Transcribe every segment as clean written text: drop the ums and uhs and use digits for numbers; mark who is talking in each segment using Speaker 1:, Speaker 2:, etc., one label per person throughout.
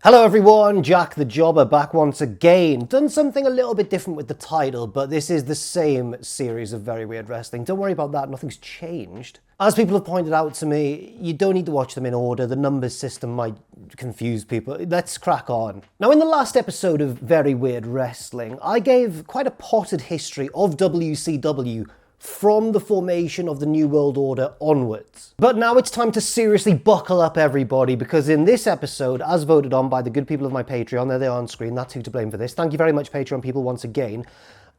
Speaker 1: Hello everyone, Jack the Jobber back once again. Done something a little bit different with the title, but this is the same series of Very Weird Wrestling. Don't worry about that, nothing's changed. As people have pointed out to me, you don't need to watch them in order, the numbers system might confuse people. Let's crack on. Now in the last episode of Very Weird Wrestling, I gave quite a potted history of WCW from the formation of the New World Order onwards. But now it's time to seriously buckle up everybody, because in this episode, as voted on by the good people of my Patreon, there they are on screen, that's who to blame for this, thank you very much Patreon people once again,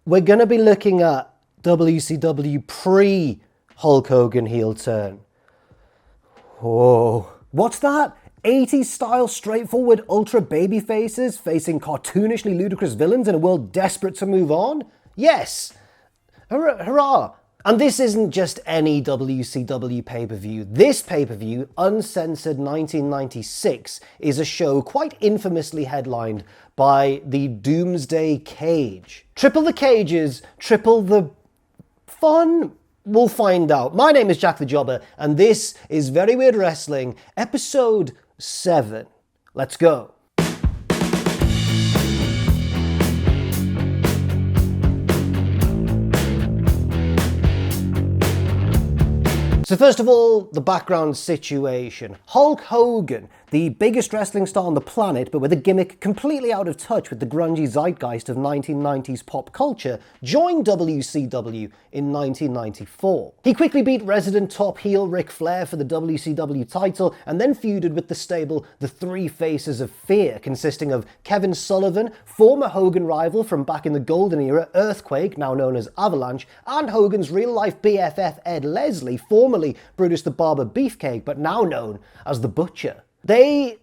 Speaker 1: we're going to be looking at WCW pre-Hulk Hogan heel turn. Whoa, what's that? 80s style straightforward ultra baby faces facing cartoonishly ludicrous villains in a world desperate to move on? Yes! Hurrah! And this isn't just any WCW pay-per-view. This pay-per-view, Uncensored 1996, is a show quite infamously headlined by the Doomsday Cage. Triple the cages, triple the fun? We'll find out. My name is Jack the Jobber, and this is Very Weird Wrestling, episode 7. Let's go. So first of all, the background situation. Hulk Hogan, the biggest wrestling star on the planet, but with a gimmick completely out of touch with the grungy zeitgeist of 1990s pop culture, joined WCW in 1994. He quickly beat resident top heel Ric Flair for the WCW title, and then feuded with the stable The Three Faces of Fear, consisting of Kevin Sullivan, former Hogan rival from back in the golden era, Earthquake, now known as Avalanche, and Hogan's real-life BFF Ed Leslie, formerly Brutus the Barber Beefcake, but now known as the Butcher. They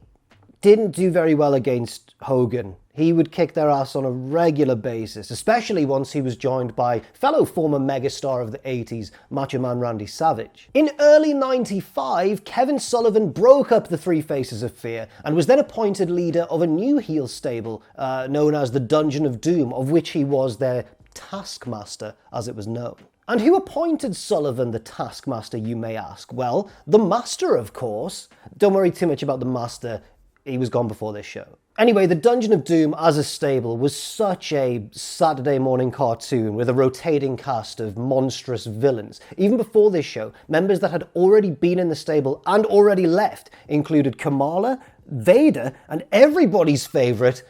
Speaker 1: didn't do very well against Hogan. He would kick their ass on a regular basis, especially once he was joined by fellow former megastar of the 80s, Macho Man Randy Savage. In early 95, Kevin Sullivan broke up the Three Faces of Fear and was then appointed leader of a new heel stable known as the Dungeon of Doom, of which he was their taskmaster, as it was known. And who appointed Sullivan the taskmaster, you may ask? Well, the Master, of course. Don't worry too much about the Master, he was gone before this show. Anyway, the Dungeon of Doom as a stable was such a Saturday morning cartoon with a rotating cast of monstrous villains. Even before this show, members that had already been in the stable and already left included Kamala, Vader, and everybody's favourite,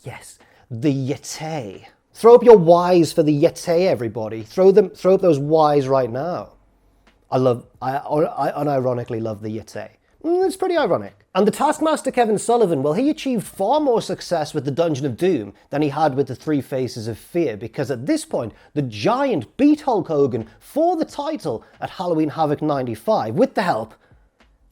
Speaker 1: yes, the Yeti. Throw up your Ys for the Yeti, everybody. Throw up those Ys right now. I unironically love the Yeti. It's pretty ironic. And the Taskmaster Kevin Sullivan, well, he achieved far more success with the Dungeon of Doom than he had with the Three Faces of Fear, because at this point, the Giant beat Hulk Hogan for the title at Halloween Havoc 95 with the help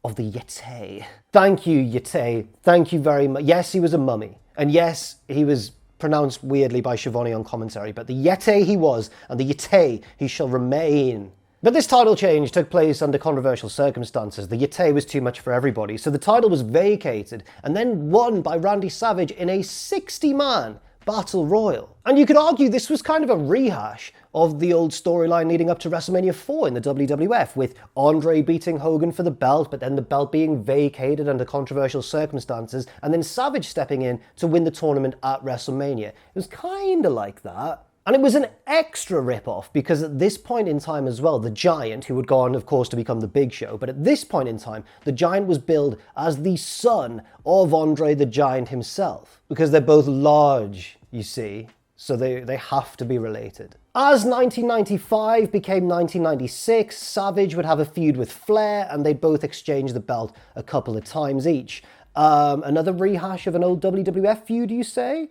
Speaker 1: of the Yeti. Thank you, Yeti. Thank you very much. Yes, he was a mummy. And yes, he was pronounced weirdly by Schiavone on commentary, but the Yeti he was, and the Yeti he shall remain. But this title change took place under controversial circumstances. The Yeti was too much for everybody, so the title was vacated and then won by Randy Savage in a 60-man Battle Royal. And you could argue this was kind of a rehash of the old storyline leading up to WrestleMania 4 in the WWF, with Andre beating Hogan for the belt, but then the belt being vacated under controversial circumstances, and then Savage stepping in to win the tournament at WrestleMania. It was kind of like that. And it was an extra rip-off because at this point in time as well, the Giant, who would go on, of course, to become the Big Show, but at this point in time, the Giant was billed as the son of Andre the Giant himself, because they're both large, you see, so they have to be related. As 1995 became 1996, Savage would have a feud with Flair, and they'd both exchange the belt a couple of times each. Another rehash of an old WWF feud, you say?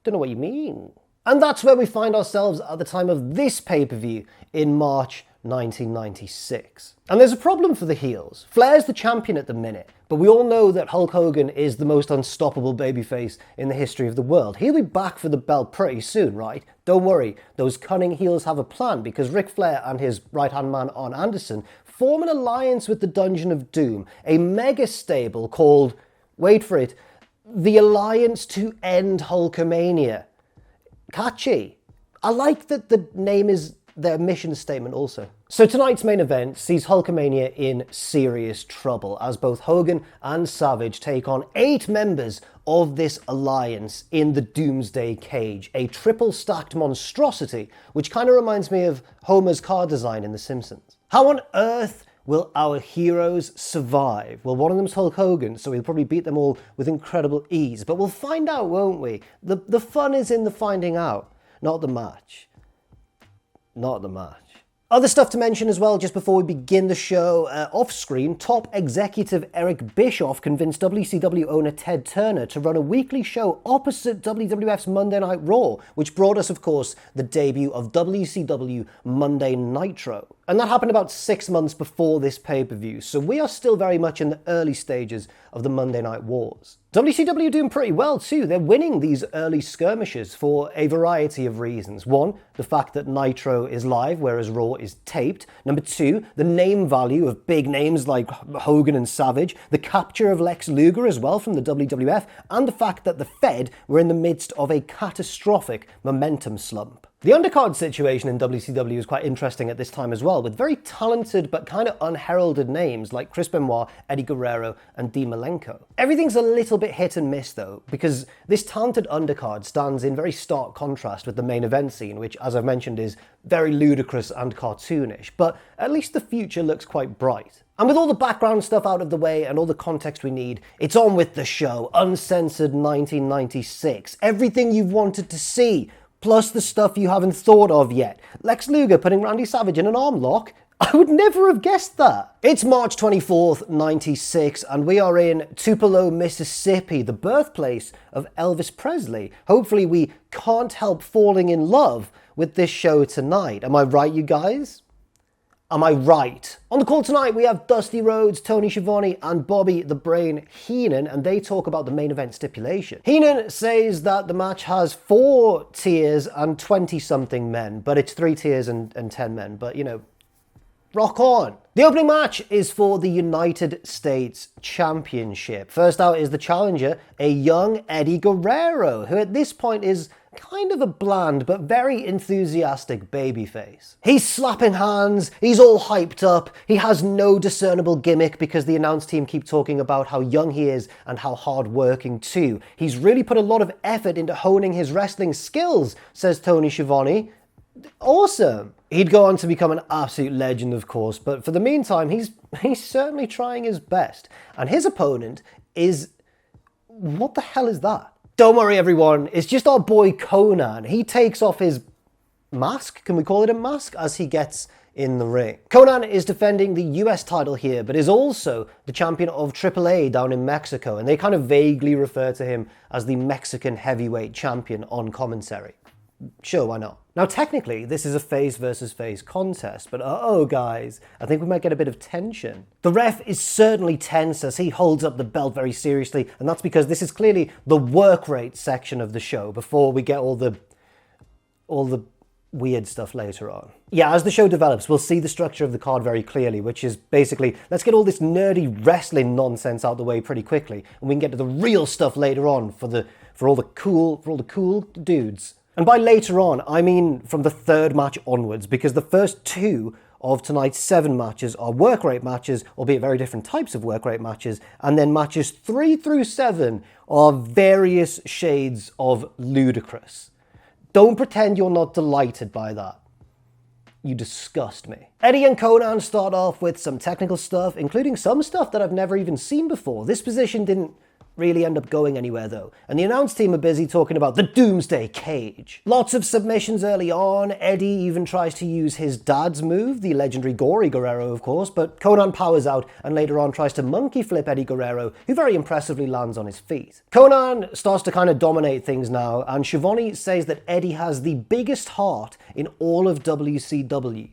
Speaker 1: Don't know what you mean. And that's where we find ourselves at the time of this pay-per-view in March 1996. And there's a problem for the heels. Flair's the champion at the minute, but we all know that Hulk Hogan is the most unstoppable babyface in the history of the world. He'll be back for the belt pretty soon, right? Don't worry, those cunning heels have a plan, because Ric Flair and his right-hand man Arn Anderson form an alliance with the Dungeon of Doom, a mega stable called, wait for it, the Alliance to End Hulkamania. Catchy. I like that the name is their mission statement also. So tonight's main event sees Hulkamania in serious trouble as both Hogan and Savage take on 8 members of this alliance in the Doomsday Cage, a triple stacked monstrosity, which kind of reminds me of Homer's car design in The Simpsons. How on earth will our heroes survive? Well, one of them's Hulk Hogan, so he'll probably beat them all with incredible ease, but we'll find out, won't we? The fun is in the finding out, not the match. Not the match. Other stuff to mention as well, just before we begin the show, off-screen, top executive Eric Bischoff convinced WCW owner Ted Turner to run a weekly show opposite WWF's Monday Night Raw, which brought us, of course, the debut of WCW Monday Nitro. And that happened about 6 months before this pay-per-view, so we are still very much in the early stages of the Monday Night Wars. WCW doing pretty well too. They're winning these early skirmishes for a variety of reasons. One, the fact that Nitro is live, whereas Raw is taped. Number two, the name value of big names like Hogan and Savage, the capture of Lex Luger as well from the WWF, and the fact that the Fed were in the midst of a catastrophic momentum slump. The undercard situation in WCW is quite interesting at this time as well, with very talented but kind of unheralded names like Chris Benoit, Eddie Guerrero, and Dean Malenko. Everything's a little bit hit and miss though, because this talented undercard stands in very stark contrast with the main event scene, which, as I've mentioned, is very ludicrous and cartoonish, but at least the future looks quite bright. And with all the background stuff out of the way and all the context we need, it's on with the show. Uncensored 1996. Everything you've wanted to see, plus the stuff you haven't thought of yet. Lex Luger putting Randy Savage in an arm lock? I would never have guessed that. It's March 24th, 96, and we are in Tupelo, Mississippi, the birthplace of Elvis Presley. Hopefully we can't help falling in love with this show tonight. Am I right, you guys? Am I right? On the call tonight, we have Dusty Rhodes, Tony Schiavone, and Bobby the Brain Heenan, and they talk about the main event stipulation. Heenan says that the match has 4 tiers and 20-something men, but it's 3 tiers and 10 men, but, you know, rock on. The opening match is for the United States Championship. First out is the challenger, a young Eddie Guerrero, who at this point is kind of a bland but very enthusiastic babyface. He's slapping hands, he's all hyped up, he has no discernible gimmick because the announce team keep talking about how young he is and how hard-working too. He's really put a lot of effort into honing his wrestling skills, says Tony Schiavone. Awesome. He'd go on to become an absolute legend, of course, but for the meantime, he's certainly trying his best. And his opponent is... what the hell is that? Don't worry, everyone. It's just our boy Conan. He takes off his mask, can we call it a mask, as he gets in the ring. Conan is defending the US title here, but is also the champion of AAA down in Mexico, and they kind of vaguely refer to him as the Mexican heavyweight champion on commentary. Sure, why not? Now, technically, this is a face versus face contest, but uh-oh, guys, I think we might get a bit of tension. The ref is certainly tense as he holds up the belt very seriously, and that's because this is clearly the work rate section of the show before we get all the weird stuff later on. Yeah, as the show develops, we'll see the structure of the card very clearly, which is basically, let's get all this nerdy wrestling nonsense out the way pretty quickly, and we can get to the real stuff later on for all the cool dudes. And by later on, I mean from the 3rd match onwards, because the first 2 of tonight's 7 matches are work rate matches, albeit very different types of work rate matches, and then matches 3 through 7 are various shades of ludicrous. Don't pretend you're not delighted by that. You disgust me. Eddie and Conan start off with some technical stuff, including some stuff that I've never even seen before. This position didn't really end up going anywhere though, and the announce team are busy talking about the Doomsday Cage. Lots of submissions early on. Eddie even tries to use his dad's move, the legendary Gory Guerrero of course, but Conan powers out and later on tries to monkey flip Eddie Guerrero, who very impressively lands on his feet. Conan starts to kind of dominate things now, and Schiavone says that Eddie has the biggest heart in all of WCW.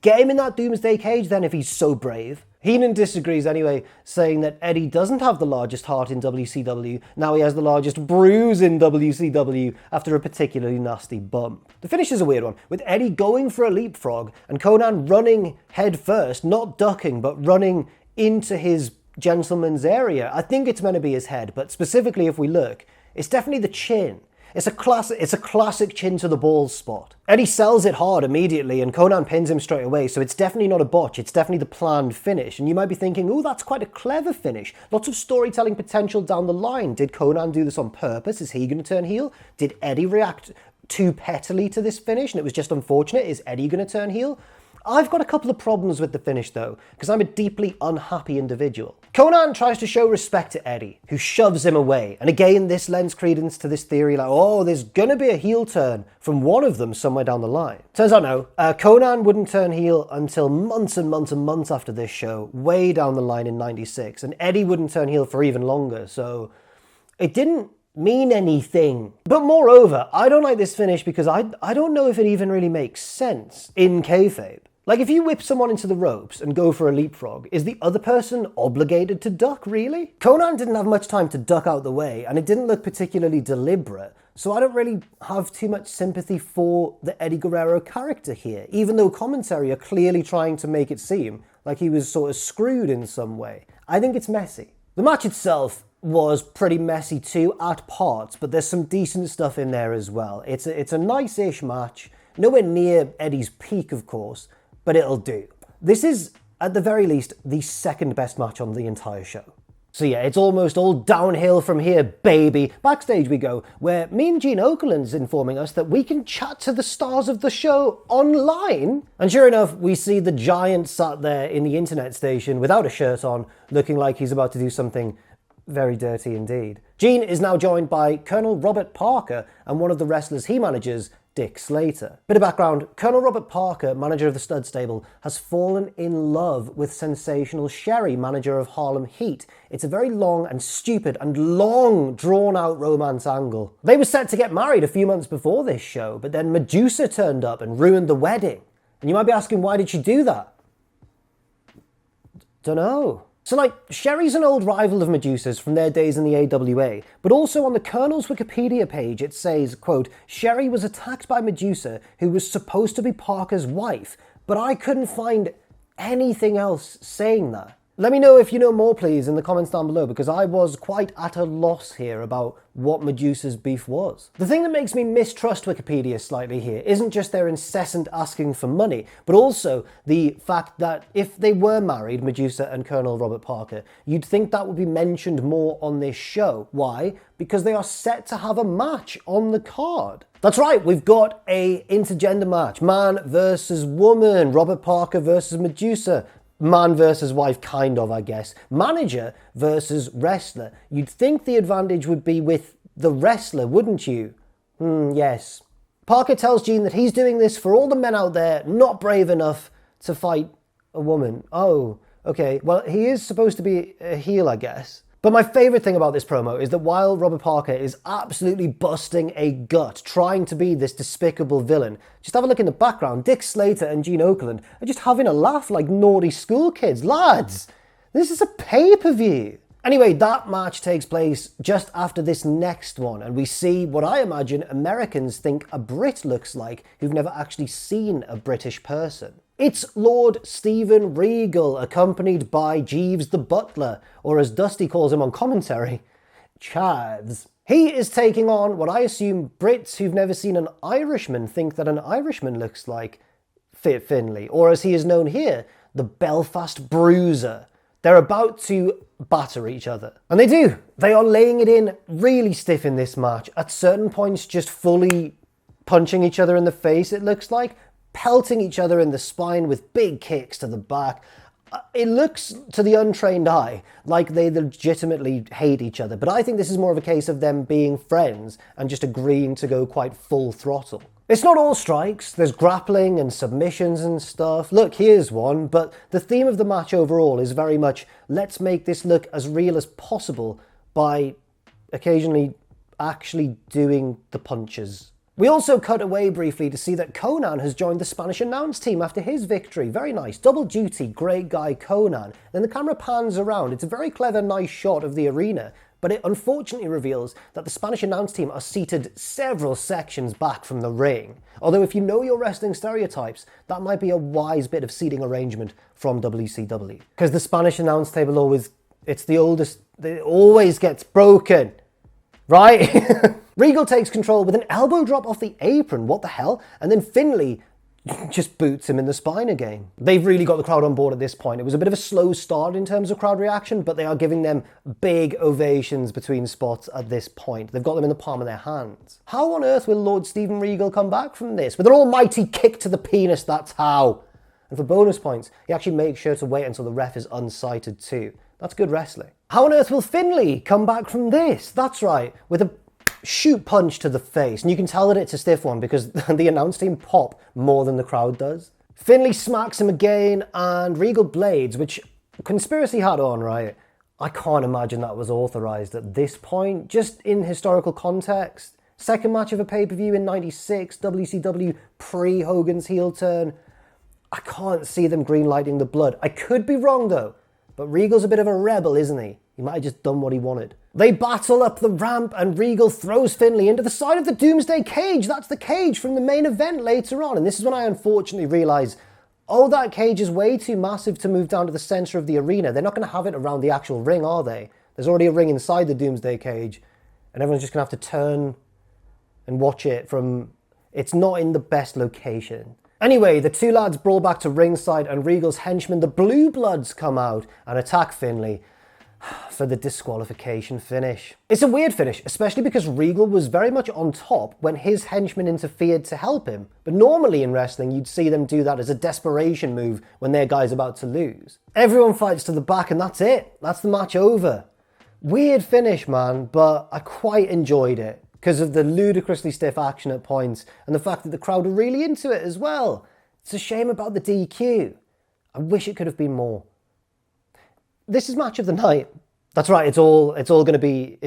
Speaker 1: Get him in that Doomsday Cage then if he's so brave. Heenan disagrees anyway, saying that Eddie doesn't have the largest heart in WCW, now he has the largest bruise in WCW after a particularly nasty bump. The finish is a weird one, with Eddie going for a leapfrog and Conan running head first, not ducking, but running into his gentleman's area. I think it's meant to be his head, but specifically if we look, it's definitely the chin. It's a classic chin to the balls spot. Eddie sells it hard immediately and Conan pins him straight away, so it's definitely not a botch, it's definitely the planned finish. And you might be thinking, oh, that's quite a clever finish. Lots of storytelling potential down the line. Did Conan do this on purpose? Is he going to turn heel? Did Eddie react too pettily to this finish and it was just unfortunate? Is Eddie going to turn heel? I've got a couple of problems with the finish though, because I'm a deeply unhappy individual. Conan tries to show respect to Eddie, who shoves him away. And again, this lends credence to this theory like, oh, there's gonna be a heel turn from one of them somewhere down the line. Turns out no, Conan wouldn't turn heel until months and months and months after this show, way down the line in '96. And Eddie wouldn't turn heel for even longer, so it didn't mean anything. But moreover, I don't like this finish because I don't know if it even really makes sense in kayfabe. Like, if you whip someone into the ropes and go for a leapfrog, is the other person obligated to duck, really? Conan didn't have much time to duck out the way, and it didn't look particularly deliberate, so I don't really have too much sympathy for the Eddie Guerrero character here, even though commentary are clearly trying to make it seem like he was sort of screwed in some way. I think it's messy. The match itself was pretty messy too, at parts, but there's some decent stuff in there as well. It's a nice-ish match, nowhere near Eddie's peak, of course, but it'll do. This is, at the very least, the second best match on the entire show. So yeah, it's almost all downhill from here, baby. Backstage we go, where Mean Gene Okerlund's informing us that we can chat to the stars of the show online. And sure enough, we see the giant sat there in the internet station without a shirt on, looking like he's about to do something very dirty indeed. Gene is now joined by Colonel Robert Parker and one of the wrestlers he manages, Dick Slater. Bit of background, Colonel Robert Parker, manager of the stud stable, has fallen in love with sensational Sherry, manager of Harlem Heat. It's a very long and stupid and long drawn out romance angle. They were set to get married a few months before this show, but then Medusa turned up and ruined the wedding. And you might be asking, why did she do that? Dunno. So like, Sherry's an old rival of Medusa's from their days in the AWA, but also on the Colonel's Wikipedia page it says, quote, Sherry was attacked by Medusa, who was supposed to be Parker's wife, but I couldn't find anything else saying that. Let me know if you know more, please, in the comments down below, because I was quite at a loss here about what Medusa's beef was. The thing that makes me mistrust Wikipedia slightly here isn't just their incessant asking for money, but also the fact that if they were married, Medusa and Colonel Robert Parker, you'd think that would be mentioned more on this show. Why? Because they are set to have a match on the card. That's right, we've got a intergender match. Man versus woman. Robert Parker versus Medusa. Man versus wife, kind of, I guess. Manager versus wrestler. You'd think the advantage would be with the wrestler, wouldn't you? Yes. Parker tells Gene that he's doing this for all the men out there not brave enough to fight a woman. Oh, okay. Well, he is supposed to be a heel, I guess. But my favourite thing about this promo is that while Robert Parker is absolutely busting a gut, trying to be this despicable villain, just have a look in the background, Dick Slater and Gene Okerlund are just having a laugh like naughty school kids. Lads, this is a pay-per-view. Anyway, that match takes place just after this next one, and we see what I imagine Americans think a Brit looks like who've never actually seen a British person. It's Lord Steven Regal, accompanied by Jeeves the Butler, or as Dusty calls him on commentary, Chives. He is taking on what I assume Brits who've never seen an Irishman think that an Irishman looks like, Fit Finlay, or as he is known here, the Belfast Bruiser. They're about to batter each other. And they do. They are laying it in really stiff in this match. At certain points, just fully punching each other in the face, it looks like. Pelting each other in the spine with big kicks to the back. It looks, to the untrained eye, like they legitimately hate each other. But I think this is more of a case of them being friends and just agreeing to go quite full throttle. It's not all strikes. There's grappling and submissions and stuff. Look, here's one. But the theme of the match overall is very much, let's make this look as real as possible by occasionally actually doing the punches. We also cut away briefly to see that Conan has joined the Spanish announce team after his victory. Very nice. Double duty, great guy Conan. Then the camera pans around. It's a very clever, nice shot of the arena, but it unfortunately reveals that the Spanish announce team are seated several sections back from the ring. Although if you know your wrestling stereotypes, that might be a wise bit of seating arrangement from WCW. Because the Spanish announce table it's the oldest, it always gets broken, right? Regal takes control with an elbow drop off the apron, what the hell? And then Finlay just boots him in the spine again. They've really got the crowd on board at this point. It was a bit of a slow start in terms of crowd reaction, but they are giving them big ovations between spots at this point. They've got them in the palm of their hands. How on earth will Lord Steven Regal come back from this? With an almighty kick to the penis, that's how. And for bonus points, he actually makes sure to wait until the ref is unsighted too. That's good wrestling. How on earth will Finlay come back from this? That's right, with a shoot punch to the face. And you can tell that it's a stiff one because the announce team pop more than the crowd does. Finlay smacks him again and Regal blades, which Conspiracy had on, right? I can't imagine that was authorized at this point. Just in historical context. Second match of a pay-per-view in 96, WCW pre-Hogan's heel turn. I can't see them green-lighting the blood. I could be wrong though, but Regal's a bit of a rebel, isn't he? He might have just done what he wanted. They battle up the ramp and Regal throws Finlay into the side of the Doomsday Cage. That's the cage from the main event later on. And this is when I unfortunately realise, oh, that cage is way too massive to move down to the centre of the arena. They're not going to have it around the actual ring, are they? There's already a ring inside the Doomsday Cage. And everyone's just going to have to turn and watch it from... It's not in the best location. Anyway, the two lads brawl back to ringside and Regal's henchmen, the Blue Bloods, come out and attack Finlay for the disqualification finish. It's a weird finish, especially because Regal was very much on top when his henchmen interfered to help him. But normally in wrestling, you'd see them do that as a desperation move when their guy's about to lose. Everyone fights to the back and that's it. That's the match over. Weird finish, man, but I quite enjoyed it because of the ludicrously stiff action at points and the fact that the crowd were really into it as well. It's a shame about the DQ. I wish it could have been more. This is match of the night. That's right, it's all going to be,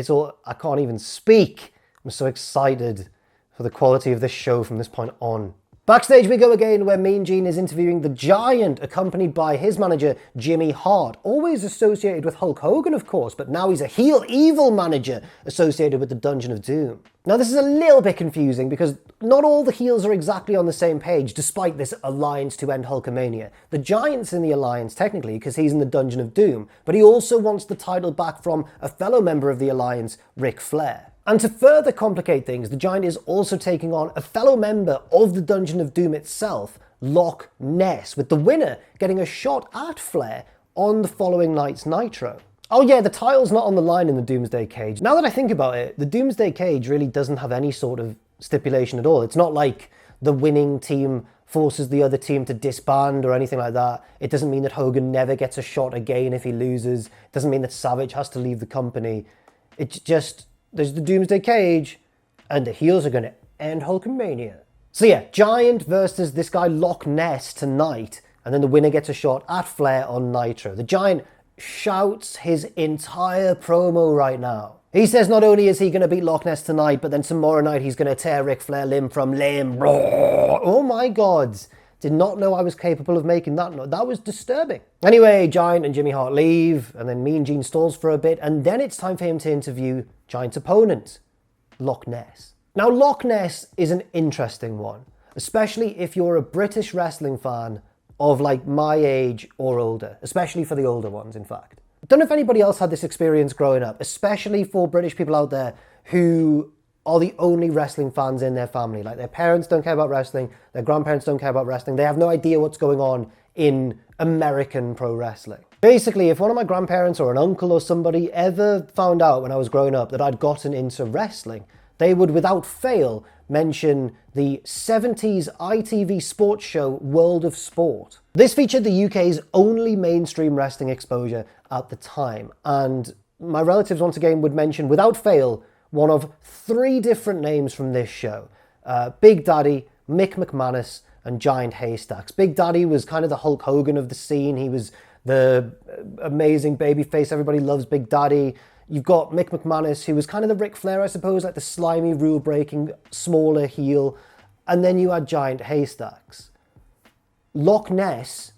Speaker 1: I can't even speak. I'm so excited for the quality of this show from this point on. Backstage we go again where Mean Gene is interviewing the Giant, accompanied by his manager, Jimmy Hart. Always associated with Hulk Hogan, of course, but now he's a heel evil manager associated with the Dungeon of Doom. Now this is a little bit confusing because not all the heels are exactly on the same page despite this alliance to end Hulkamania. The Giant's in the alliance technically because he's in the Dungeon of Doom, but he also wants the title back from a fellow member of the alliance, Ric Flair. And to further complicate things, the Giant is also taking on a fellow member of the Dungeon of Doom itself, Loch Ness, with the winner getting a shot at Flair on the following night's Nitro. Oh yeah, the title's not on the line in the Doomsday Cage. Now that I think about it, the Doomsday Cage really doesn't have any sort of stipulation at all. It's not like the winning team forces the other team to disband or anything like that. It doesn't mean that Hogan never gets a shot again if he loses. It doesn't mean that Savage has to leave the company. It's just... There's the Doomsday Cage, and the heels are going to end Hulkamania. So yeah, Giant versus this guy Loch Ness tonight, and then the winner gets a shot at Flair on Nitro. The Giant shouts his entire promo right now. He says not only is he going to beat Loch Ness tonight, but then tomorrow night he's going to tear Ric Flair limb from limb. Oh my God. Did not know I was capable of making that note. That was disturbing. Anyway, Giant and Jimmy Hart leave, and then Mean Gene stalls for a bit, and then it's time for him to interview Giant's opponent, Loch Ness. Now, Loch Ness is an interesting one, especially if you're a British wrestling fan of like my age or older, especially for the older ones, in fact. I don't know if anybody else had this experience growing up, especially for British people out there who are the only wrestling fans in their family. Like their parents don't care about wrestling, their grandparents don't care about wrestling, they have no idea what's going on in American pro wrestling. Basically, if one of my grandparents or an uncle or somebody ever found out when I was growing up that I'd gotten into wrestling, they would without fail mention the 70s ITV sports show World of Sport. This featured the UK's only mainstream wrestling exposure at the time, and my relatives once again would mention without fail one of 3 different names from this show. Big Daddy, Mick McManus, and Giant Haystacks. Big Daddy was kind of the Hulk Hogan of the scene. He was the amazing babyface. Everybody loves Big Daddy. You've got Mick McManus, who was kind of the Ric Flair, I suppose, like the slimy, rule-breaking, smaller heel. And then you had Giant Haystacks. Loch Ness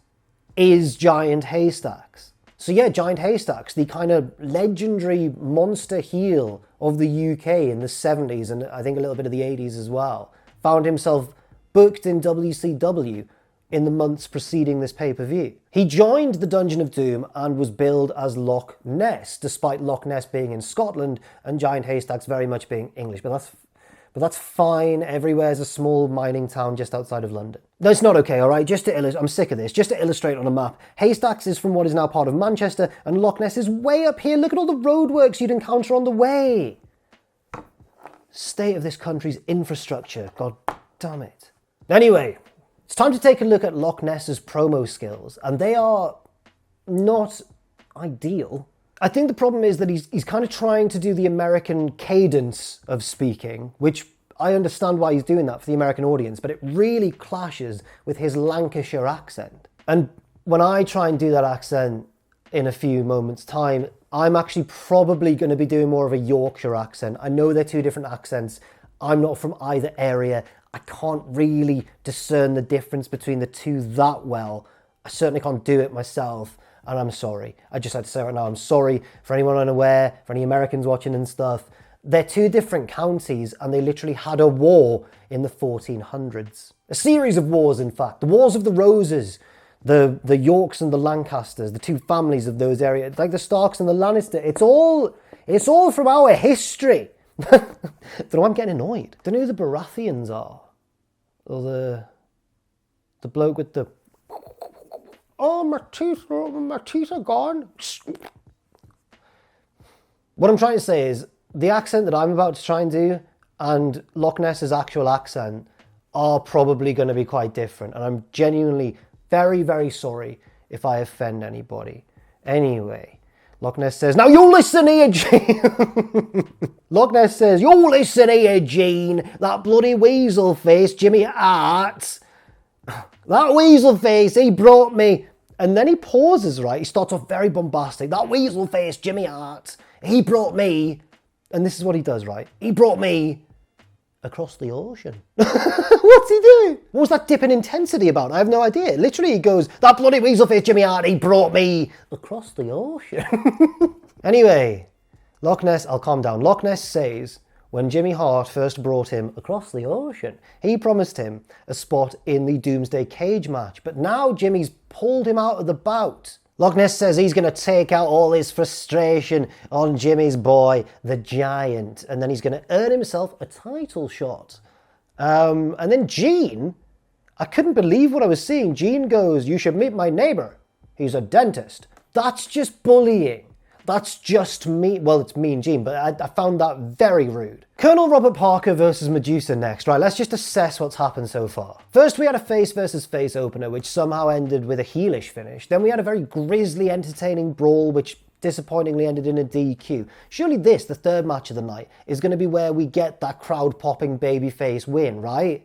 Speaker 1: is Giant Haystacks. So yeah, Giant Haystacks, the kind of legendary monster heel of the UK in the 70s and I think a little bit of the 80s as well, found himself booked in WCW in the months preceding this pay-per-view. He joined the Dungeon of Doom and was billed as Loch Ness, despite Loch Ness being in Scotland and Giant Haystacks very much being English. But that's fine. Everywhere's a small mining town just outside of London. No, it's not okay, all right? Just to illustrate, I'm sick of this. Just to illustrate on a map, Haystacks is from what is now part of Manchester, and Loch Ness is way up here. Look at all the roadworks you'd encounter on the way. State of this country's infrastructure. God damn it. Anyway, it's time to take a look at Loch Ness's promo skills, and they are not ideal. I think the problem is that he's kind of trying to do the American cadence of speaking, which I understand why he's doing that for the American audience, but it really clashes with his Lancashire accent. And when I try and do that accent in a few moments' time, I'm actually probably going to be doing more of a Yorkshire accent. I know they're two different accents. I'm not from either area. I can't really discern the difference between the two that well. I certainly can't do it myself, and I'm sorry. I just had to say right now, I'm sorry for anyone unaware, for any Americans watching and stuff. They're two different counties, and they literally had a war in the 1400s. A series of wars, in fact. The Wars of the Roses, the Yorks and the Lancasters, the two families of those areas, like the Starks and the Lannister. It's all from our history. I'm getting annoyed. Don't know who the Baratheons are. Or the bloke with the... Oh, my teeth are gone. What I'm trying to say is, the accent that I'm about to try and do and Loch Ness's actual accent are probably going to be quite different. And I'm genuinely very, very sorry if I offend anybody. Anyway, Loch Ness says, now you listen here, Gene. Loch Ness says, you listen here, Gene. That bloody weasel face, Jimmy Hart. That weasel face, he brought me. And then he pauses, right? He starts off very bombastic. That weasel face, Jimmy Hart, he brought me. And this is what he does, right? He brought me across the ocean. What's he doing? What was that dip in intensity about? I have no idea. Literally, he goes, that bloody weasel face Jimmy Hart, he brought me across the ocean. Anyway, Loch Ness, I'll calm down. Loch Ness says, when Jimmy Hart first brought him across the ocean, he promised him a spot in the Doomsday Cage match. But now Jimmy's pulled him out of the bout. Loch Ness says he's going to take out all his frustration on Jimmy's boy, the Giant, and then he's going to earn himself a title shot. And then Gene, I couldn't believe what I was seeing. Gene goes, you should meet my neighbor. He's a dentist. That's just bullying. That's just me. Well, it's me and Gene, but I found that very rude. Colonel Robert Parker versus Medusa next. Right, let's just assess what's happened so far. First, we had a face versus face opener, which somehow ended with a heelish finish. Then we had a very grisly, entertaining brawl, which disappointingly ended in a DQ. Surely this, the third match of the night, is going to be where we get that crowd-popping babyface win, right?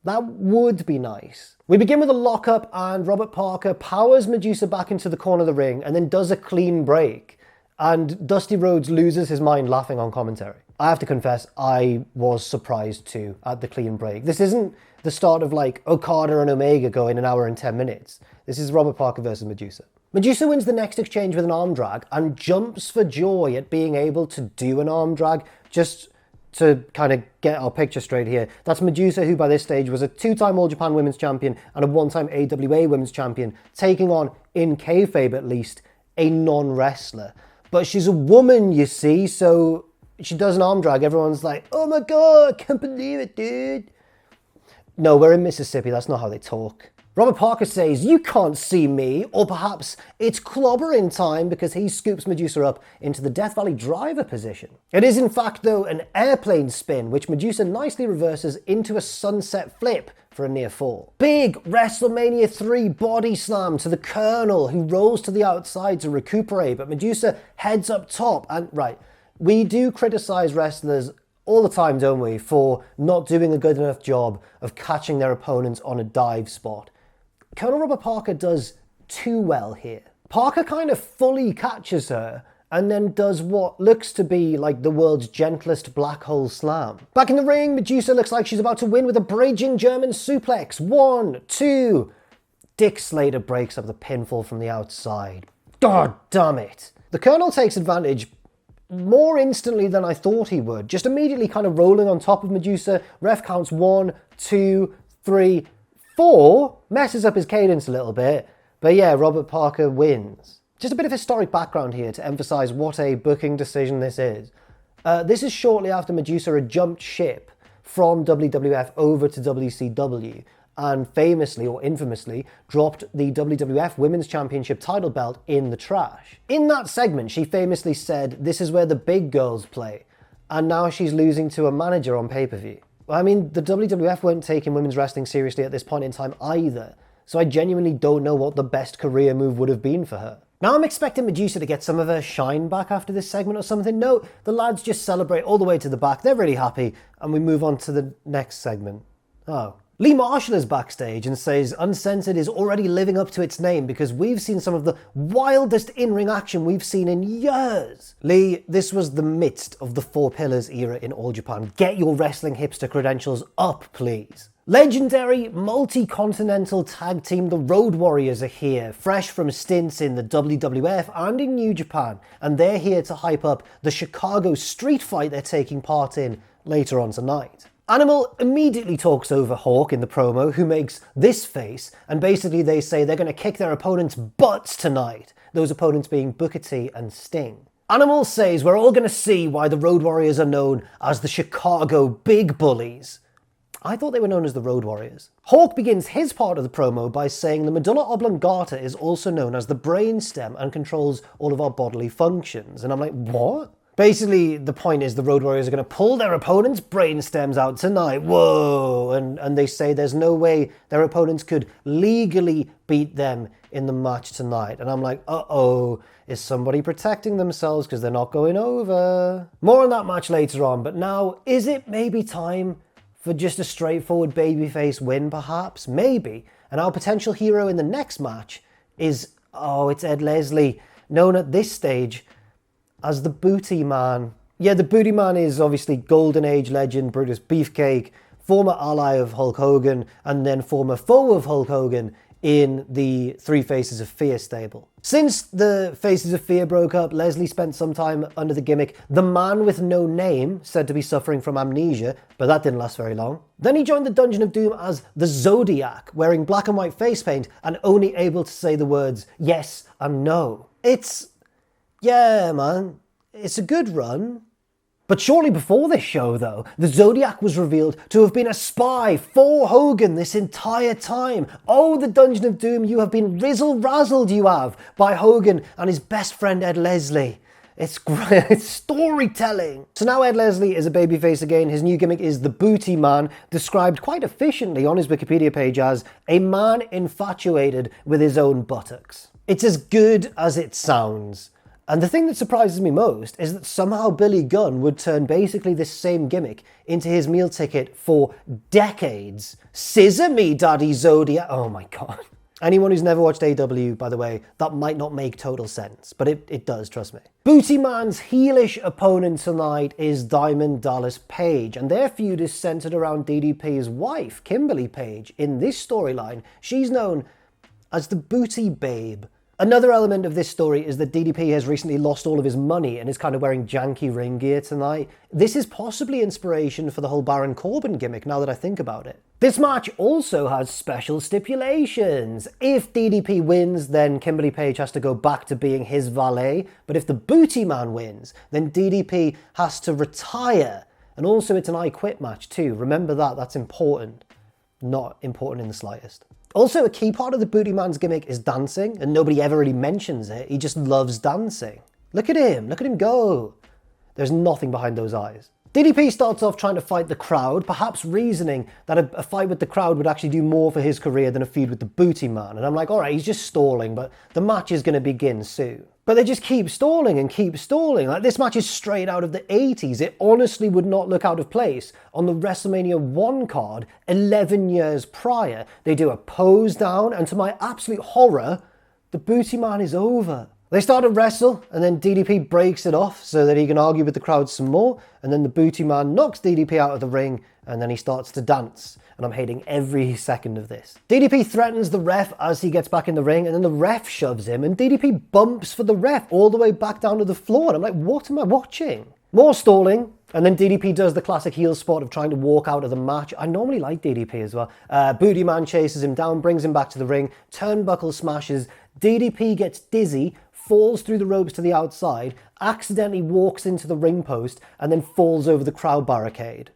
Speaker 1: That would be nice. We begin with a lockup, and Robert Parker powers Medusa back into the corner of the ring, and then does a clean break. And Dusty Rhodes loses his mind laughing on commentary. I have to confess, I was surprised too at the clean break. This isn't the start of like Okada and Omega going an hour and 10 minutes. This is Robert Parker versus Medusa. Medusa wins the next exchange with an arm drag and jumps for joy at being able to do an arm drag. Just to kind of get our picture straight here, that's Medusa, who by this stage was a two-time All Japan Women's Champion and a one-time AWA Women's Champion, taking on, in kayfabe at least, a non-wrestler. But she's a woman, you see, so she does an arm drag. Everyone's like, oh my God, I can't believe it, dude. No, we're in Mississippi. That's not how they talk. Robert Parker says, you can't see me. Or perhaps it's clobbering time because he scoops Medusa up into the Death Valley driver position. It is in fact, though, an airplane spin, which Medusa nicely reverses into a sunset flip for a near fall. Big WrestleMania 3 body slam to the Colonel, who rolls to the outside to recuperate, but Medusa heads up top. And right, we do criticize wrestlers all the time, don't we, for not doing a good enough job of catching their opponents on a dive spot. Colonel Robert Parker does too well here. Parker kind of fully catches her and then does what looks to be like the world's gentlest black hole slam. Back in the ring, Medusa looks like she's about to win with a bridging German suplex. 1, 2. Dick Slater breaks up the pinfall from the outside. God damn it. The Colonel takes advantage more instantly than I thought he would. Just immediately kind of rolling on top of Medusa. Ref counts 1, 2, 3, 4 messes up his cadence a little bit, but yeah, Robert Parker wins. Just a bit of historic background here to emphasize what a booking decision this is. This is shortly after Medusa had jumped ship from WWF over to WCW and famously or infamously dropped the WWF Women's Championship title belt in the trash. In that segment, she famously said, "This is where the big girls play," and now she's losing to a manager on pay-per-view. I mean, the WWF weren't taking women's wrestling seriously at this point in time either, so I genuinely don't know what the best career move would have been for her. Now I'm expecting Medusa to get some of her shine back after this segment or something. No, the lads just celebrate all the way to the back. They're really happy, and we move on to the next segment. Oh. Lee Marshall is backstage and says Uncensored is already living up to its name because we've seen some of the wildest in-ring action we've seen in years. Lee, this was the midst of the Four Pillars era in All Japan. Get your wrestling hipster credentials up, please. Legendary multi-continental tag team the Road Warriors are here, fresh from stints in the WWF and in New Japan, and they're here to hype up the Chicago street fight they're taking part in later on tonight. Animal immediately talks over Hawk in the promo, who makes this face, and basically they say they're going to kick their opponents' butts tonight, those opponents being Booker T and Sting. Animal says we're all going to see why the Road Warriors are known as the Chicago Big Bullies. I thought they were known as the Road Warriors. Hawk begins his part of the promo by saying the medulla oblongata is also known as the brainstem and controls all of our bodily functions. And I'm like, what? Basically, the point is the Road Warriors are going to pull their opponents' brainstems out tonight. Whoa! And they say there's no way their opponents could legally beat them in the match tonight. And I'm like, uh-oh, is somebody protecting themselves because they're not going over? More on that match later on, but now, is it maybe time for just a straightforward babyface win, perhaps? Maybe. And our potential hero in the next match is, it's Ed Leslie, known at this stage as the Booty Man. Yeah, the Booty Man is obviously Golden Age legend Brutus Beefcake, former ally of Hulk Hogan, and then former foe of Hulk Hogan in the Three Faces of Fear stable. Since the Faces of Fear broke up, Leslie spent some time under the gimmick The Man with No Name, said to be suffering from amnesia, but that didn't last very long. Then he joined the Dungeon of Doom as the Zodiac, wearing black and white face paint and only able to say the words yes and no. Yeah, man, it's a good run. But shortly before this show, though, the Zodiac was revealed to have been a spy for Hogan this entire time. Oh, the Dungeon of Doom, you have been rizzle-razzled, you have, by Hogan and his best friend Ed Leslie. It's great, it's storytelling. So now Ed Leslie is a babyface again. His new gimmick is the Booty Man, described quite efficiently on his Wikipedia page as a man infatuated with his own buttocks. It's as good as it sounds. And the thing that surprises me most is that somehow Billy Gunn would turn basically this same gimmick into his meal ticket for decades. Scissor me, Daddy Zodiac. Oh my God. Anyone who's never watched AW, by the way, that might not make total sense, but it does, trust me. Booty Man's heelish opponent tonight is Diamond Dallas Page, and their feud is centered around DDP's wife, Kimberly Page. In this storyline, she's known as the Booty Babe. Another element of this story is that DDP has recently lost all of his money and is kind of wearing janky ring gear tonight. This is possibly inspiration for the whole Baron Corbin gimmick, now that I think about it. This match also has special stipulations. If DDP wins, then Kimberly Page has to go back to being his valet. But if the Booty Man wins, then DDP has to retire. And also it's an I Quit match too. Remember that, that's important. Not important in the slightest. Also, a key part of the Booty Man's gimmick is dancing, and nobody ever really mentions it. He just loves dancing. Look at him go. There's nothing behind those eyes. DDP starts off trying to fight the crowd, perhaps reasoning that a fight with the crowd would actually do more for his career than a feud with the Booty Man. And I'm like, all right, he's just stalling, but the match is going to begin soon. But they just keep stalling and keep stalling. Like, this match is straight out of the 80s. It honestly would not look out of place on the WrestleMania 1 card 11 years prior. They do a pose down, and to my absolute horror, the Booty Man is over. They start to wrestle, and then DDP breaks it off so that he can argue with the crowd some more, and then the Booty Man knocks DDP out of the ring, and then he starts to dance. And I'm hating every second of this. DDP threatens the ref as he gets back in the ring, and then the ref shoves him, and DDP bumps for the ref all the way back down to the floor. And I'm like, what am I watching? More stalling, And then DDP does the classic heel spot of trying to walk out of the match. I normally like DDP as well. Booty Man chases him down, brings him back to the ring, turnbuckle smashes. DDP gets dizzy, falls through the ropes to the outside, accidentally walks into the ring post, and then falls over the crowd barricade.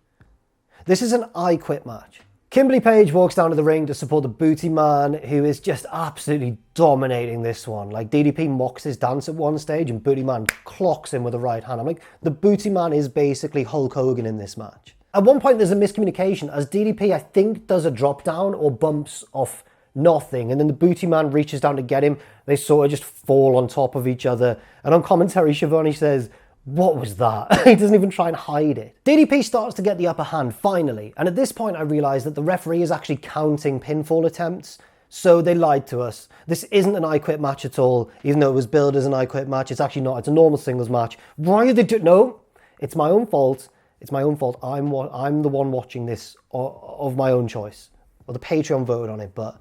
Speaker 1: This is an I Quit match. Kimberly Page walks down to the ring to support the Booty Man, who is just absolutely dominating this one. Like, DDP mocks his dance at one stage and Booty Man clocks him with a right hand. I'm like, the Booty Man is basically Hulk Hogan in this match. At one point there's a miscommunication as DDP, I think, does a drop down or bumps off nothing, and then the Booty Man reaches down to get him. They sort of just fall on top of each other, and on commentary Schiavone says, "What was that?" He doesn't even try and hide it. DDP starts to get the upper hand finally, and at this point I realise that the referee is actually counting pinfall attempts, so they lied to us. This isn't an I Quit match at all, even though it was billed as an I Quit match. It's actually not. It's a normal singles match. Why are they No, it's my own fault. It's my own fault. I'm the one watching this of my own choice. Well, the Patreon voted on it, but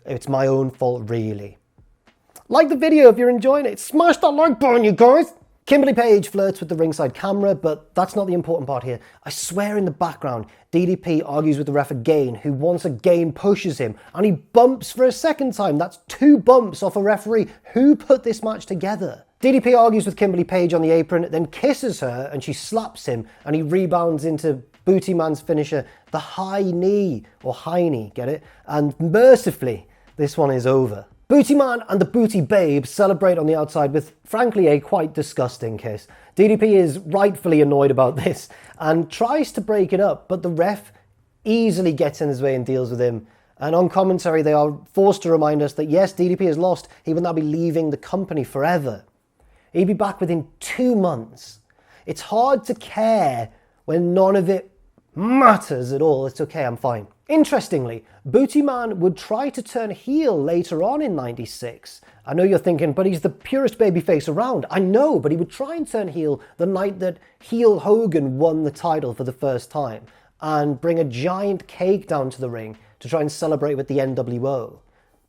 Speaker 1: it's my own fault, really. Like the video if you're enjoying it. Smash that like button, you guys! Kimberly Page flirts with the ringside camera, but that's not the important part here. I swear in the background, DDP argues with the ref again, who once again pushes him, and he bumps for a second time. That's 2 bumps off a referee. Who put this match together? DDP argues with Kimberly Page on the apron, then kisses her, and she slaps him, and he rebounds into Booty Man's finisher, the high knee, or high knee, get it? And mercifully, this one is over. Booty Man and the Booty Babe celebrate on the outside with, frankly, a quite disgusting kiss. DDP is rightfully annoyed about this and tries to break it up, but the ref easily gets in his way and deals with him. And on commentary, they are forced to remind us that yes, DDP has lost. He will now be leaving the company forever. He'll be back within 2 months. It's hard to care when none of it matters at all. It's okay, I'm fine. Interestingly, Booty Man would try to turn heel later on in '96. I know you're thinking, but he's the purest babyface around. I know, but he would try and turn heel the night that heel Hogan won the title for the first time and bring a giant cake down to the ring to try and celebrate with the NWO.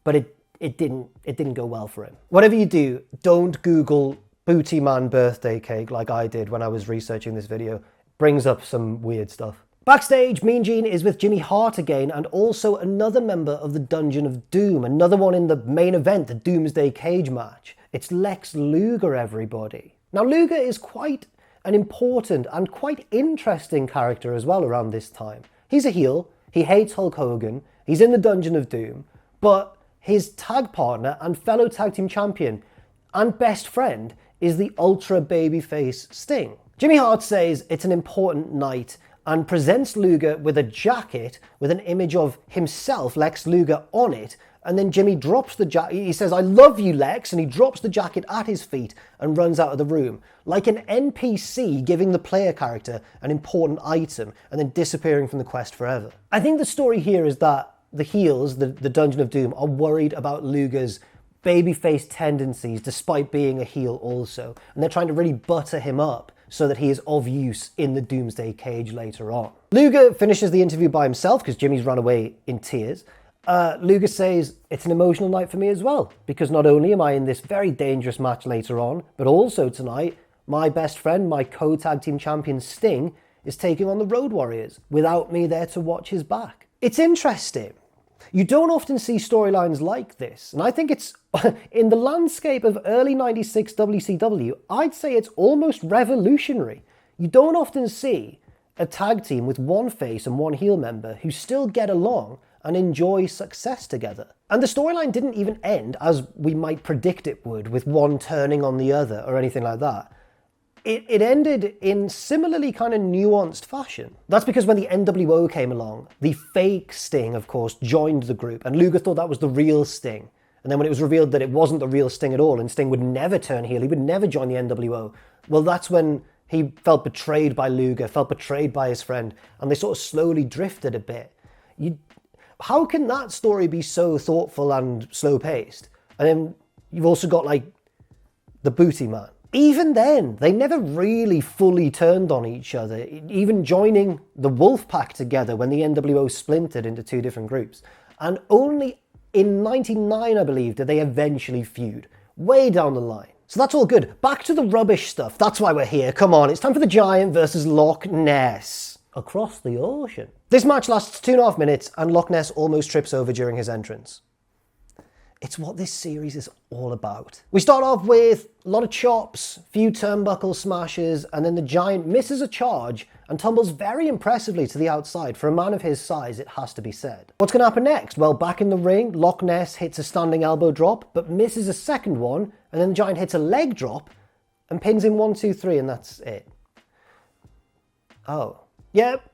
Speaker 1: But it didn't go well for him. Whatever you do, don't Google Booty Man birthday cake like I did when I was researching this video. It brings up some weird stuff. Backstage, Mean Gene is with Jimmy Hart again and also another member of the Dungeon of Doom, another one in the main event, the Doomsday Cage match. It's Lex Luger, everybody. Now, Luger is quite an important and quite interesting character as well around this time. He's a heel, he hates Hulk Hogan, he's in the Dungeon of Doom, but his tag partner and fellow tag team champion and best friend is the ultra babyface Sting. Jimmy Hart says it's an important night and presents Luger with a jacket with an image of himself, Lex Luger, on it. And then Jimmy drops the jacket. He says, "I love you, Lex," and he drops the jacket at his feet and runs out of the room. Like an NPC giving the player character an important item and then disappearing from the quest forever. I think the story here is that the heels, the Dungeon of Doom, are worried about Luger's babyface tendencies despite being a heel also. And they're trying to really butter him up so that he is of use in the Doomsday Cage later on. Luger finishes the interview by himself because Jimmy's run away in tears. Luger says, "It's an emotional night for me as well, because not only am I in this very dangerous match later on, but also tonight, my best friend, my co-tag team champion Sting, is taking on the Road Warriors without me there to watch his back." It's interesting. You don't often see storylines like this, and I think it's, in the landscape of early '96 WCW, I'd say it's almost revolutionary. You don't often see a tag team with one face and one heel member who still get along and enjoy success together. And the storyline didn't even end as we might predict it would, with one turning on the other or anything like that. It ended in similarly kind of nuanced fashion. That's because when the NWO came along, the fake Sting, of course, joined the group, and Luger thought that was the real Sting. And then when it was revealed that it wasn't the real Sting at all, and Sting would never turn heel, he would never join the NWO, well, that's when he felt betrayed by Luger, felt betrayed by his friend, and they sort of slowly drifted a bit. How can that story be so thoughtful and slow-paced? And then you've also got, like, the Booty Man. Even then, they never really fully turned on each other, even joining the Wolfpack together when the NWO splintered into 2 different groups. And only in '99, I believe, did they eventually feud, way down the line. So that's all good. Back to the rubbish stuff. That's why we're here. Come on, it's time for the Giant versus Loch Ness. Across the ocean. This match lasts 2.5 minutes and Loch Ness almost trips over during his entrance. It's what this series is all about. We start off with a lot of chops, few turnbuckle smashes, and then the Giant misses a charge and tumbles very impressively to the outside. For a man of his size, it has to be said. What's going to happen next? Well, back in the ring, Loch Ness hits a standing elbow drop, but misses a second one, and then the Giant hits a leg drop and pins him 1, 2, 3, and that's it. Oh. Yep.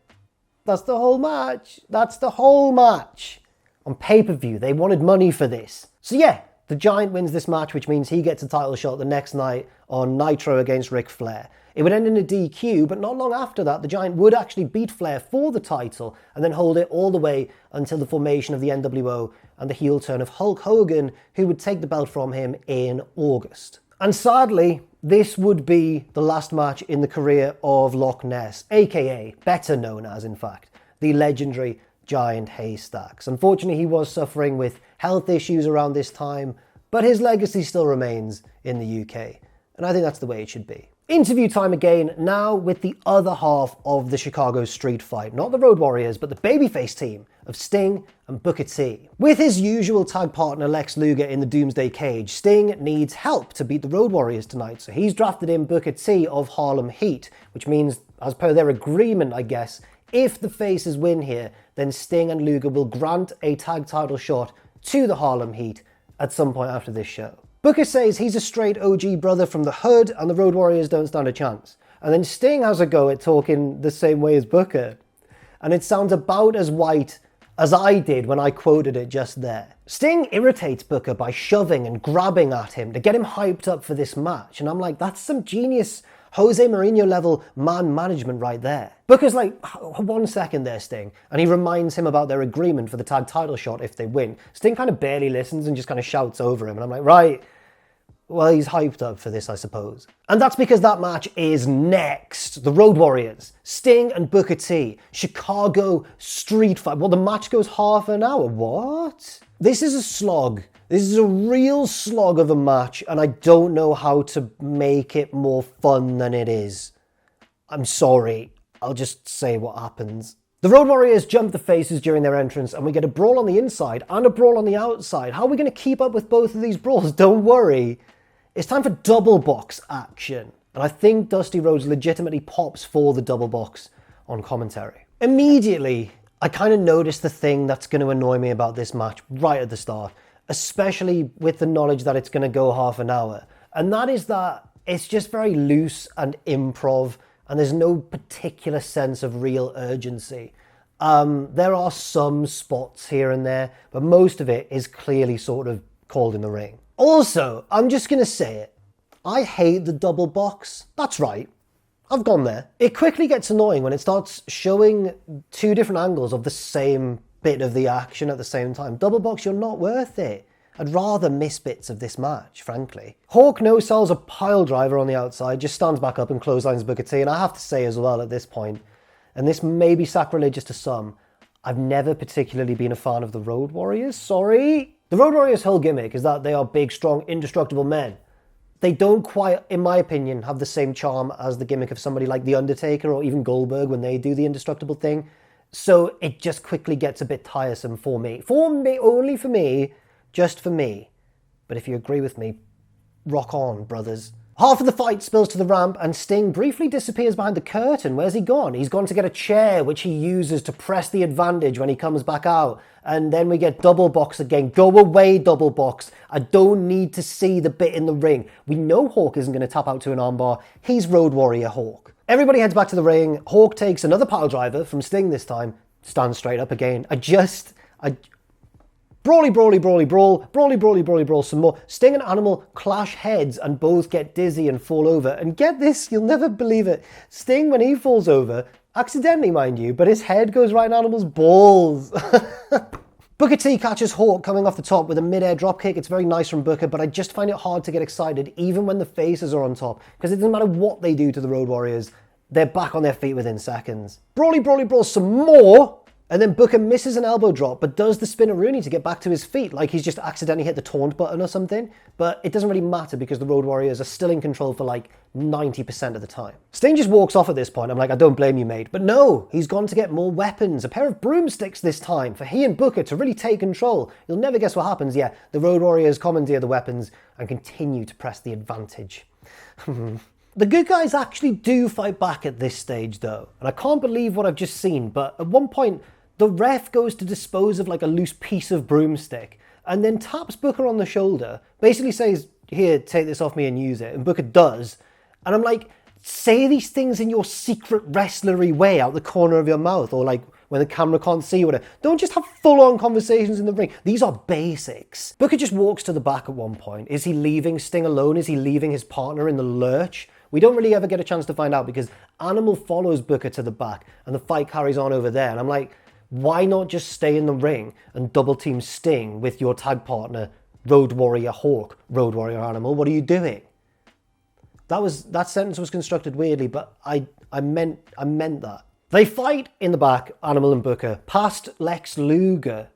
Speaker 1: That's the whole match. That's the whole match. On pay-per-view, they wanted money for this. So yeah, the Giant wins this match, which means he gets a title shot the next night on Nitro against Ric Flair. It would end in a DQ, but not long after that, the Giant would actually beat Flair for the title and then hold it all the way until the formation of the NWO and the heel turn of Hulk Hogan, who would take the belt from him in August. And sadly, this would be the last match in the career of Loch Ness, aka, better known as, in fact, the legendary Giant Haystacks. Unfortunately, he was suffering with health issues around this time, but his legacy still remains in the UK, and I think that's the way it should be. Interview time again, now with the other half of the Chicago Street Fight. Not the Road Warriors, but the babyface team of Sting and Booker T. With his usual tag partner Lex Luger in the Doomsday Cage, Sting needs help to beat the Road Warriors tonight, so he's drafted in Booker T of Harlem Heat, which means, as per their agreement, I guess, if the faces win here, then Sting and Luger will grant a tag title shot to the Harlem Heat at some point after this show. Booker says he's a straight OG brother from the hood and the Road Warriors don't stand a chance. And then Sting has a go at talking the same way as Booker. And it sounds about as white as I did when I quoted it just there. Sting irritates Booker by shoving and grabbing at him to get him hyped up for this match. And I'm like, that's some genius Jose Mourinho level man management right there. Booker's like, 1 second there, Sting. And he reminds him about their agreement for the tag title shot if they win. Sting kind of barely listens and just kind of shouts over him. And I'm like, right, well, he's hyped up for this, I suppose. And that's because that match is next. The Road Warriors, Sting and Booker T, Chicago Street Fight. Well, the match goes half an hour. What? This is a slog. This is a real slog of a match, and I don't know how to make it more fun than it is. I'm sorry. I'll just say what happens. The Road Warriors jump the faces during their entrance, and we get a brawl on the inside and a brawl on the outside. How are we going to keep up with both of these brawls? Don't worry. It's time for double box action. And I think Dusty Rhodes legitimately pops for the double box on commentary. Immediately, I kind of noticed the thing that's going to annoy me about this match right at the start, especially with the knowledge that it's going to go half an hour. And that is that it's just very loose and improv, and there's no particular sense of real urgency. There are some spots here and there, but most of it is clearly sort of called in the ring. Also, I'm just going to say it. I hate the double box. That's right. I've gone there. It quickly gets annoying when it starts showing two different angles of the same bit of the action at the same time. Double box, you're not worth it. I'd rather miss bits of this match, frankly. Hawk no-sells a pile driver on the outside, just stands back up and clotheslines Booker T. And I have to say as well at this point, and this may be sacrilegious to some, I've never particularly been a fan of the Road Warriors. Sorry. The Road Warriors' whole gimmick is that they are big, strong, indestructible men. They don't quite, in my opinion, have the same charm as the gimmick of somebody like The Undertaker or even Goldberg when they do the indestructible thing. So it just quickly gets a bit tiresome for me. For me, only for me, just for me. But if you agree with me, rock on, brothers. Half of the fight spills to the ramp and Sting briefly disappears behind the curtain. Where's he gone? He's gone to get a chair, which he uses to press the advantage when he comes back out. And then we get double box again. Go away, double box. I don't need to see the bit in the ring. We know Hawk isn't going to tap out to an armbar. He's Road Warrior Hawk. Everybody heads back to the ring. Hawk takes another pile driver from Sting this time. Stands straight up again. Brawly, brawly, brawly, brawl. Brawly, brawly, brawly, brawl some more. Sting and Animal clash heads and both get dizzy and fall over. And get this, you'll never believe it. Sting, when he falls over, accidentally mind you, but his head goes right in Animal's balls. Booker T catches Hawk coming off the top with a mid-air dropkick. It's very nice from Booker, but I just find it hard to get excited even when the faces are on top, because it doesn't matter what they do to the Road Warriors, they're back on their feet within seconds. Brawly, brawly, brawl some more. And then Booker misses an elbow drop, but does the spinneroonie to get back to his feet, like he's just accidentally hit the taunt button or something. But it doesn't really matter because the Road Warriors are still in control for like 90% of the time. Sting just walks off at this point. I'm like, I don't blame you, mate. But no, he's gone to get more weapons. A pair of broomsticks this time for he and Booker to really take control. You'll never guess what happens. Yeah, the Road Warriors commandeer the weapons and continue to press the advantage. The good guys actually do fight back at this stage though. And I can't believe what I've just seen, but at one point, the ref goes to dispose of like a loose piece of broomstick and then taps Booker on the shoulder, basically says, here, take this off me and use it. And Booker does. And I'm like, say these things in your secret wrestlery way out the corner of your mouth, or like when the camera can't see you, whatever. Don't just have full-on conversations in the ring. These are basics. Booker just walks to the back at one point. Is he leaving Sting alone? Is he leaving his partner in the lurch? We don't really ever get a chance to find out because Animal follows Booker to the back and the fight carries on over there. And I'm like, why not just stay in the ring and double team Sting with your tag partner, Road Warrior Hawk, Road Warrior Animal? What are you doing? That sentence was constructed weirdly, but I meant that. They fight in the back, Animal and Booker, past Lex Luger.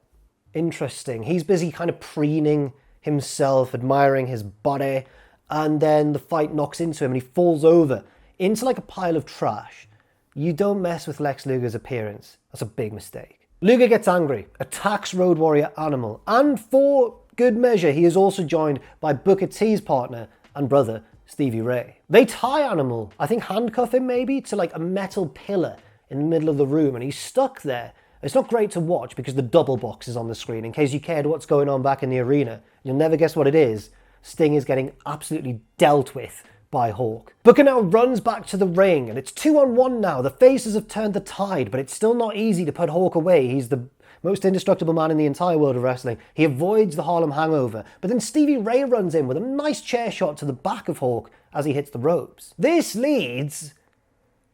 Speaker 1: Interesting. He's busy kind of preening himself, admiring his body, and then the fight knocks into him and he falls over into like a pile of trash. You don't mess with Lex Luger's appearance. That's a big mistake. Luger gets angry, attacks Road Warrior Animal, and for good measure, he is also joined by Booker T's partner and brother, Stevie Ray. They tie Animal, I think handcuff him maybe, to like a metal pillar in the middle of the room, and he's stuck there. It's not great to watch because the double box is on the screen. In case you cared what's going on back in the arena, you'll never guess what it is. Sting is getting absolutely dealt with by Hawk. Booker now runs back to the ring, and it's 2-on-1 now. The faces have turned the tide, but it's still not easy to put Hawk away. He's the most indestructible man in the entire world of wrestling. He avoids the Harlem Hangover, but then Stevie Ray runs in with a nice chair shot to the back of Hawk as he hits the ropes. This leads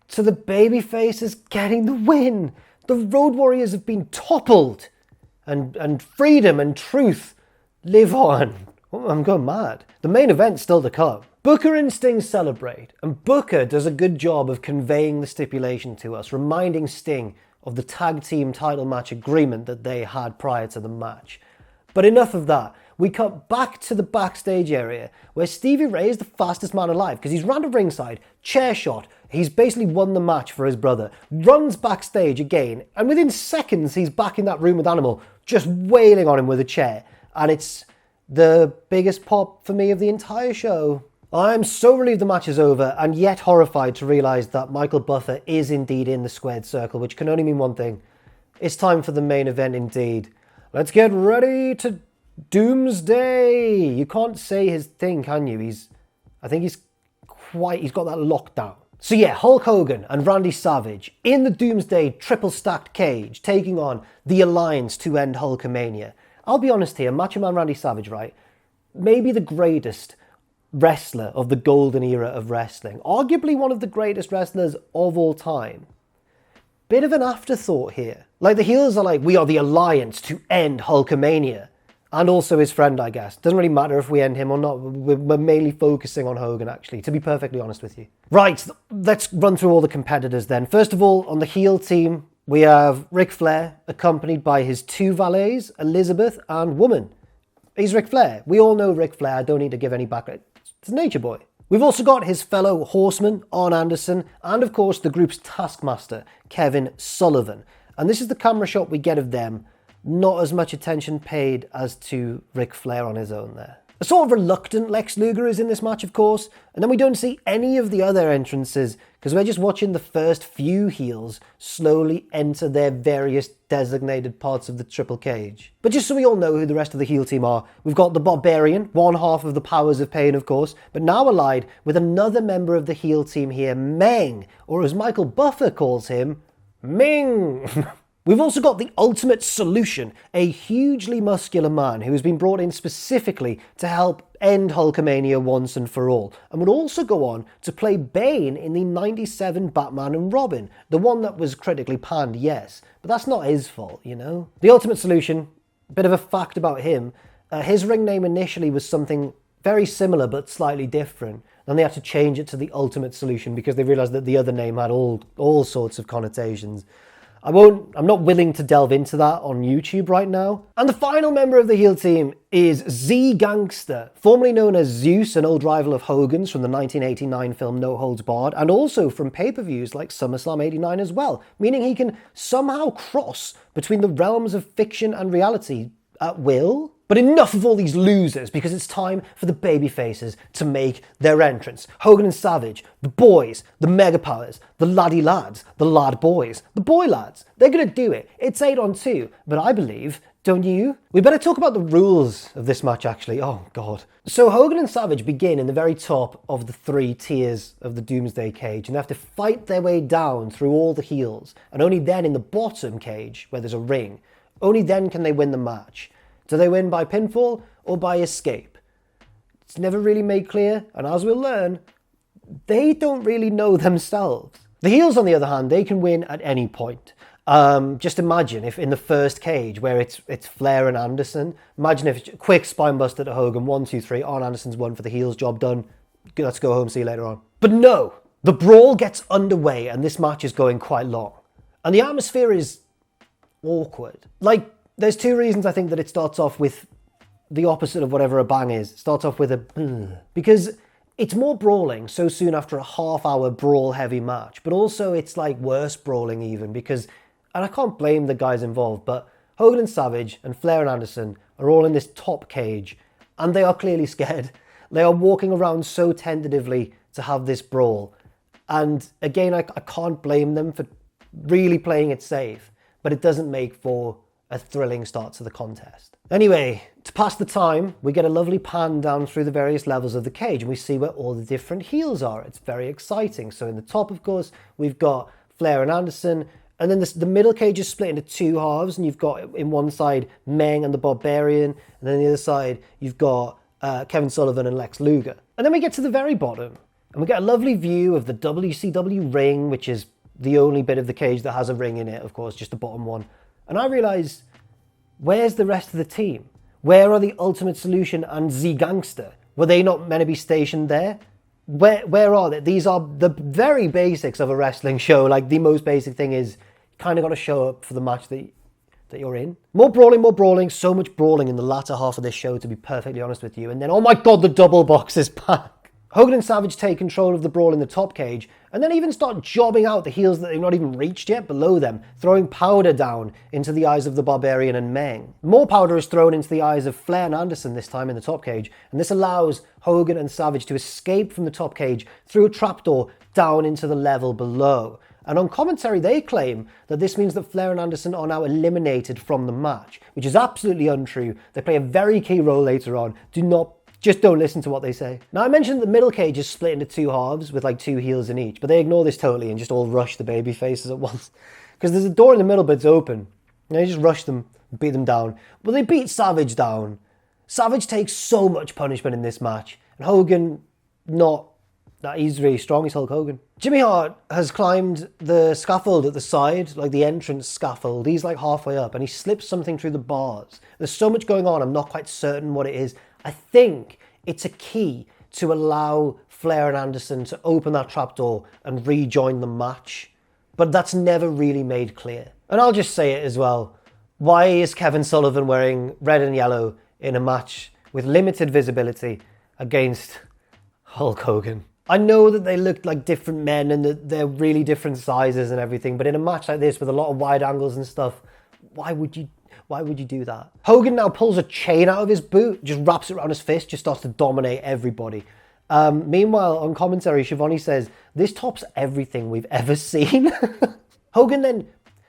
Speaker 1: to the babyfaces getting the win. The Road Warriors have been toppled, and freedom and truth live on. I'm going mad. The main event's still to come. Booker and Sting celebrate, and Booker does a good job of conveying the stipulation to us, reminding Sting of the tag team title match agreement that they had prior to the match. But enough of that. We cut back to the backstage area where Stevie Ray is the fastest man alive because he's ran to ringside, chair shot, he's basically won the match for his brother, runs backstage again, and within seconds he's back in that room with Animal, just wailing on him with a chair. And it's the biggest pop for me of the entire show. I'm so relieved the match is over, and yet horrified to realise that Michael Buffer is indeed in the squared circle, which can only mean one thing. It's time for the main event indeed. Let's get ready to Doomsday. You can't say his thing, can you? I think he's got that locked down. So yeah, Hulk Hogan and Randy Savage in the Doomsday triple stacked cage, taking on the Alliance to end Hulkamania. I'll be honest here, Macho Man Randy Savage, right? Maybe the greatest wrestler of the golden era of wrestling. Arguably one of the greatest wrestlers of all time. Bit of an afterthought here. Like the heels are like, we are the Alliance to end Hulkamania. And also his friend, I guess. Doesn't really matter if we end him or not. We're mainly focusing on Hogan, actually, to be perfectly honest with you. Right, let's run through all the competitors then. First of all, on the heel team, we have Ric Flair, accompanied by his two valets, Elizabeth and Woman. He's Ric Flair. We all know Ric Flair. I don't need to give any background. It's Nature Boy. We've also got his fellow horseman, Arn Anderson, and of course the group's taskmaster, Kevin Sullivan. And this is the camera shot we get of them. Not as much attention paid as to Ric Flair on his own there. A sort of reluctant Lex Luger is in this match, of course, and then we don't see any of the other entrances because we're just watching the first few heels slowly enter their various designated parts of the triple cage. But just so we all know who the rest of the heel team are, we've got the Barbarian, one half of the Powers of Pain, of course, but now allied with another member of the heel team here, Meng, or as Michael Buffer calls him, Ming. We've also got the Ultimate Solution, a hugely muscular man who has been brought in specifically to help end Hulkamania once and for all, and would also go on to play Bane in the 97 Batman and Robin, the one that was critically panned, yes, but that's not his fault, you know? The Ultimate Solution, a bit of a fact about him, his ring name initially was something very similar but slightly different. Then they had to change it to the Ultimate Solution because they realised that the other name had all sorts of connotations. I'm not willing to delve into that on YouTube right now. And the final member of the heel team is Z Gangster, formerly known as Zeus, an old rival of Hogan's from the 1989 film No Holds Barred, and also from pay-per-views like SummerSlam 89 as well, meaning he can somehow cross between the realms of fiction and reality at will. But enough of all these losers, because it's time for the babyfaces to make their entrance. Hogan and Savage, the boys, the mega powers, the laddie lads, the lad boys, the boy lads. They're going to do it. It's 8-on-2, but I believe, don't you? We better talk about the rules of this match, actually. Oh, God. So Hogan and Savage begin in the very top of the 3 tiers of the Doomsday cage, and they have to fight their way down through all the heels. And only then in the bottom cage, where there's a ring, only then can they win the match. Do they win by pinfall or by escape? It's never really made clear, and as we'll learn, they don't really know themselves. The heels, on the other hand, they can win at any point. Just imagine if in the first cage, where it's Flair and Anderson, imagine if it's quick spine buster to Hogan, 1, 2, 3, on Anderson's one for the heels, job done. Let's go home, see you later on. But no, the brawl gets underway, and this match is going quite long. And the atmosphere is awkward. Like, there's 2 reasons I think that it starts off with the opposite of whatever a bang is. It starts off with a because it's more brawling so soon after a half-hour brawl-heavy match, but also it's like worse brawling even because, and I can't blame the guys involved, but Hogan and Savage and Flair and Anderson are all in this top cage, and they are clearly scared. They are walking around so tentatively to have this brawl. And again, I can't blame them for really playing it safe, but it doesn't make for a thrilling start to the contest. Anyway, to pass the time, we get a lovely pan down through the various levels of the cage and we see where all the different heels are. It's very exciting. So in the top, of course, we've got Flair and Anderson, and then the middle cage is split into 2 halves, and you've got in one side Meng and the Barbarian, and then the other side you've got Kevin Sullivan and Lex Luger. And then we get to the very bottom and we get a lovely view of the WCW ring, which is the only bit of the cage that has a ring in it, of course, just the bottom one. And I realise, where's the rest of the team? Where are the Ultimate Solution and Z Gangster? Were they not meant to be stationed there? Where are they? These are the very basics of a wrestling show. Like, the most basic thing is, you kind of got to show up for the match that you're in. More brawling, so much brawling in the latter half of this show, to be perfectly honest with you. And then, oh my God, the double box is back. Hogan and Savage take control of the brawl in the top cage, and then even start jobbing out the heels that they've not even reached yet below them, throwing powder down into the eyes of the Barbarian and Meng. More powder is thrown into the eyes of Flair and Anderson this time in the top cage, and this allows Hogan and Savage to escape from the top cage through a trapdoor down into the level below. And on commentary, they claim that this means that Flair and Anderson are now eliminated from the match, which is absolutely untrue. They play a very key role later on. Just don't listen to what they say. Now, I mentioned the middle cage is split into 2 halves with like 2 heels in each, but they ignore this totally and just all rush the baby faces at once. Because there's a door in the middle, but it's open. And they just rush them, beat them down. But they beat Savage down. Savage takes so much punishment in this match. And Hogan, he's really strong, he's Hulk Hogan. Jimmy Hart has climbed the scaffold at the side, like the entrance scaffold. He's like halfway up and he slips something through the bars. There's so much going on, I'm not quite certain what it is. I think it's a key to allow Flair and Anderson to open that trapdoor and rejoin the match. But that's never really made clear. And I'll just say it as well. Why is Kevin Sullivan wearing red and yellow in a match with limited visibility against Hulk Hogan? I know that they look like different men and that they're really different sizes and everything, but in a match like this with a lot of wide angles and stuff, why would you do that? Hogan now pulls a chain out of his boot, just wraps it around his fist, just starts to dominate everybody. Meanwhile, on commentary, Schiavone says, this tops everything we've ever seen. Hogan then,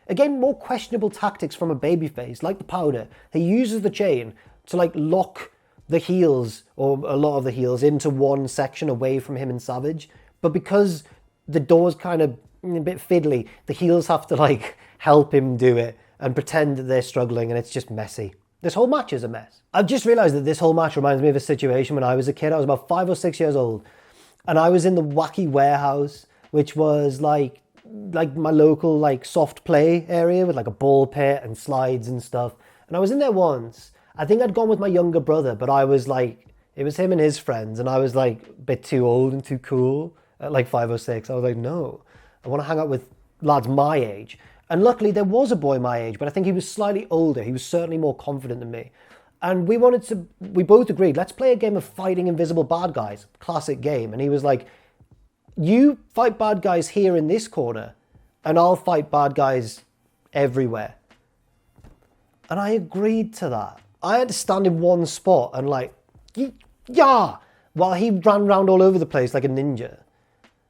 Speaker 1: again, more questionable tactics from a babyface, like the powder. He uses the chain to like lock the heels, or a lot of the heels, into one section away from him and Savage. But because the door's kind of a bit fiddly, the heels have to like help him do it and pretend that they're struggling, and it's just messy. This whole match is a mess. I've just realised that this whole match reminds me of a situation when I was a kid. I was about 5 or 6 years old, and I was in the Wacky Warehouse, which was like my local like soft play area with like a ball pit and slides and stuff. And I was in there once. I think I'd gone with my younger brother, but I was like, it was him and his friends, and I was like a bit too old and too cool at like 5 or 6. I was like, no, I want to hang out with lads my age. And luckily there was a boy my age, but I think he was slightly older. He was certainly more confident than me. And we both agreed, let's play a game of fighting invisible bad guys. Classic game. And he was like, you fight bad guys here in this corner, and I'll fight bad guys everywhere. And I agreed to that. I had to stand in one spot and like, yeah, while he ran around all over the place like a ninja.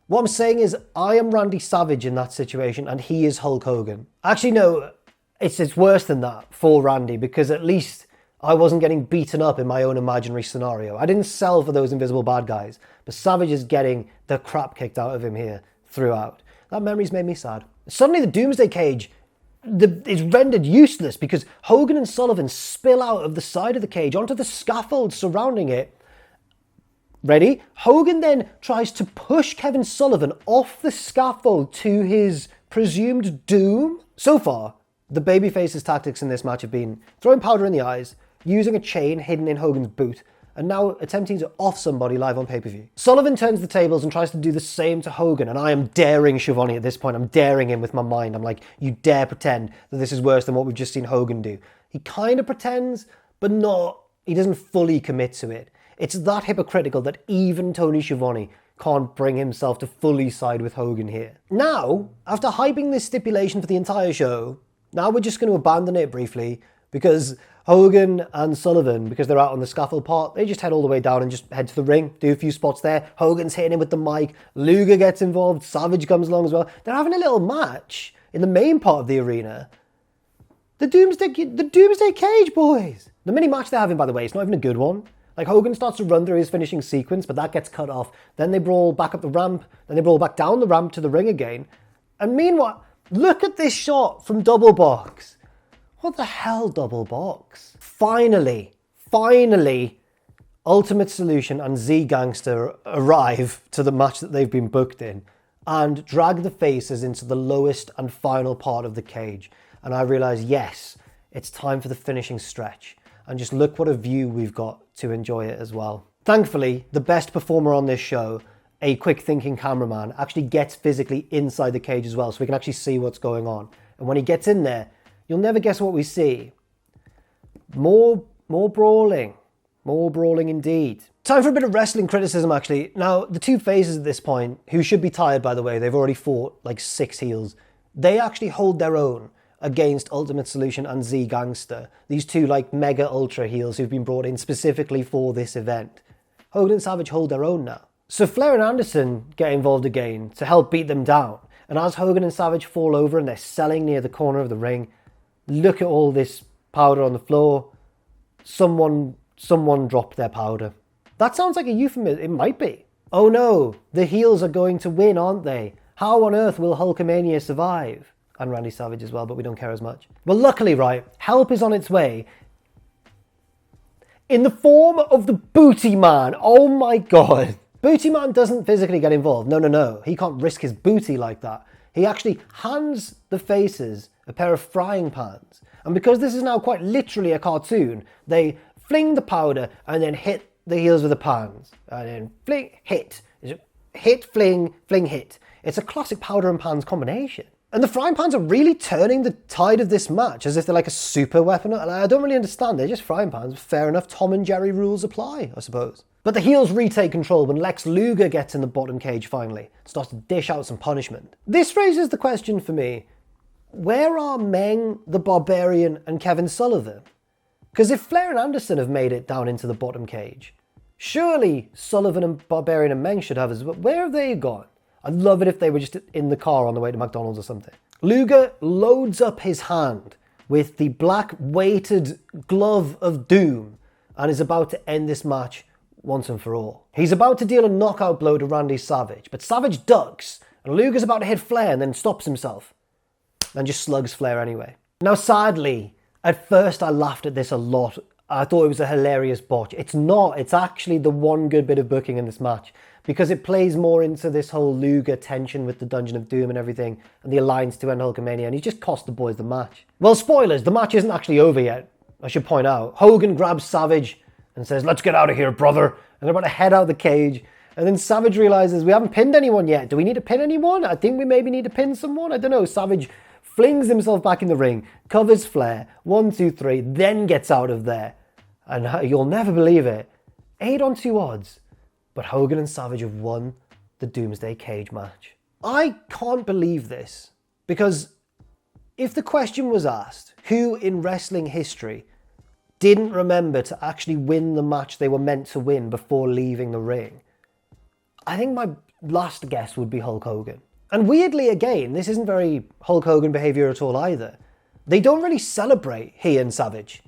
Speaker 1: What I'm saying is I am Randy Savage in that situation and he is Hulk Hogan. Actually, no, it's worse than that for Randy, because at least I wasn't getting beaten up in my own imaginary scenario. I didn't sell for those invisible bad guys, but Savage is getting the crap kicked out of him here throughout. That memory's made me sad. Suddenly the Doomsday Cage is rendered useless because Hogan and Sullivan spill out of the side of the cage onto the scaffold surrounding it. Ready? Hogan then tries to push Kevin Sullivan off the scaffold to his presumed doom. So far, the babyface's tactics in this match have been throwing powder in the eyes, using a chain hidden in Hogan's boot, and now attempting to off somebody live on pay-per-view. Sullivan turns the tables and tries to do the same to Hogan, and I am daring Schiavone at this point. I'm daring him with my mind. I'm like, you dare pretend that this is worse than what we've just seen Hogan do. He kind of pretends, but not. He doesn't fully commit to it. It's that hypocritical that even Tony Schiavone can't bring himself to fully side with Hogan here. Now, after hyping this stipulation for the entire show, now we're just going to abandon it briefly, because Hogan and Sullivan, because they're out on the scaffold part, they just head all the way down and just head to the ring, do a few spots there. Hogan's hitting him with the mic, Luger gets involved, Savage comes along as well. They're having a little match in the main part of the arena. The Doomsday Cage, boys. The mini match they're having, by the way, it's not even a good one. Like, Hogan starts to run through his finishing sequence, but that gets cut off. Then they brawl back up the ramp, then they brawl back down the ramp to the ring again. And meanwhile, look at this shot from Double Box. What the hell, Double Box? Finally, Ultimate Solution and Z Gangster arrive to the match that they've been booked in and drag the faces into the lowest and final part of the cage. And I realise, yes, it's time for the finishing stretch. And just look what a view we've got to enjoy it as well. Thankfully, the best performer on this show, a quick-thinking cameraman, actually gets physically inside the cage as well, so we can actually see what's going on. And when he gets in there, you'll never guess what we see. More brawling. More brawling indeed. Time for a bit of wrestling criticism, actually. Now, the two faces at this point, who should be tired, by the way, they've already fought like 6 heels, they actually hold their own against Ultimate Solution and Z Gangster. These two like mega ultra heels who've been brought in specifically for this event. Hogan and Savage hold their own now. So Flair and Anderson get involved again to help beat them down. And as Hogan and Savage fall over and they're selling near the corner of the ring, look at all this powder on the floor. Someone dropped their powder. That sounds like a euphemism. It might be. Oh no, the heels are going to win, aren't they? How on earth will Hulkamania survive? And Randy Savage as well, but we don't care as much. Well, luckily, right, help is on its way in the form of the Booty Man. Oh my God. Booty Man doesn't physically get involved. No. He can't risk his booty like that. He actually hands the faces a pair of frying pans. And because this is now quite literally a cartoon, they fling the powder and then hit the heels with the pans. And then fling, hit. Hit, fling, hit. It's a classic powder and pans combination. And the frying pans are really turning the tide of this match as if they're like a super weapon. And I don't really understand. They're just frying pans. Fair enough. Tom and Jerry rules apply, I suppose. But the heels retake control when Lex Luger gets in the bottom cage finally. Starts to dish out some punishment. This raises the question for me. Where are Meng, the Barbarian, and Kevin Sullivan? Because if Flair and Anderson have made it down into the bottom cage, surely Sullivan and Barbarian and Meng should have as well. Where have they gone? I'd love it if they were just in the car on the way to McDonald's or something. Luger loads up his hand with the black weighted glove of doom and is about to end this match once and for all. He's about to deal a knockout blow to Randy Savage, but Savage ducks and Luger's about to hit Flair and then stops himself and just slugs Flair anyway. Now sadly, at first I laughed at this a lot. I thought it was a hilarious botch. It's not. It's actually the one good bit of booking in this match because it plays more into this whole Luger tension with the Dungeon of Doom and everything and the alliance to end Hulkamania, and he just cost the boys the match. Well, spoilers, the match isn't actually over yet, I should point out. Hogan grabs Savage and says, "Let's get out of here, brother." And they're about to head out the cage. And then Savage realizes we haven't pinned anyone yet. Do we need to pin anyone? I think we maybe need to pin someone. I don't know. Savage flings himself back in the ring, covers Flair, 1, 2, 3, then gets out of there. And you'll never believe it, 8-on-2 odds, but Hogan and Savage have won the Doomsday Cage match. I can't believe this, because if the question was asked, who in wrestling history didn't remember to actually win the match they were meant to win before leaving the ring, I think my last guess would be Hulk Hogan. And weirdly, again, this isn't very Hulk Hogan behaviour at all either. They don't really celebrate he and Savage.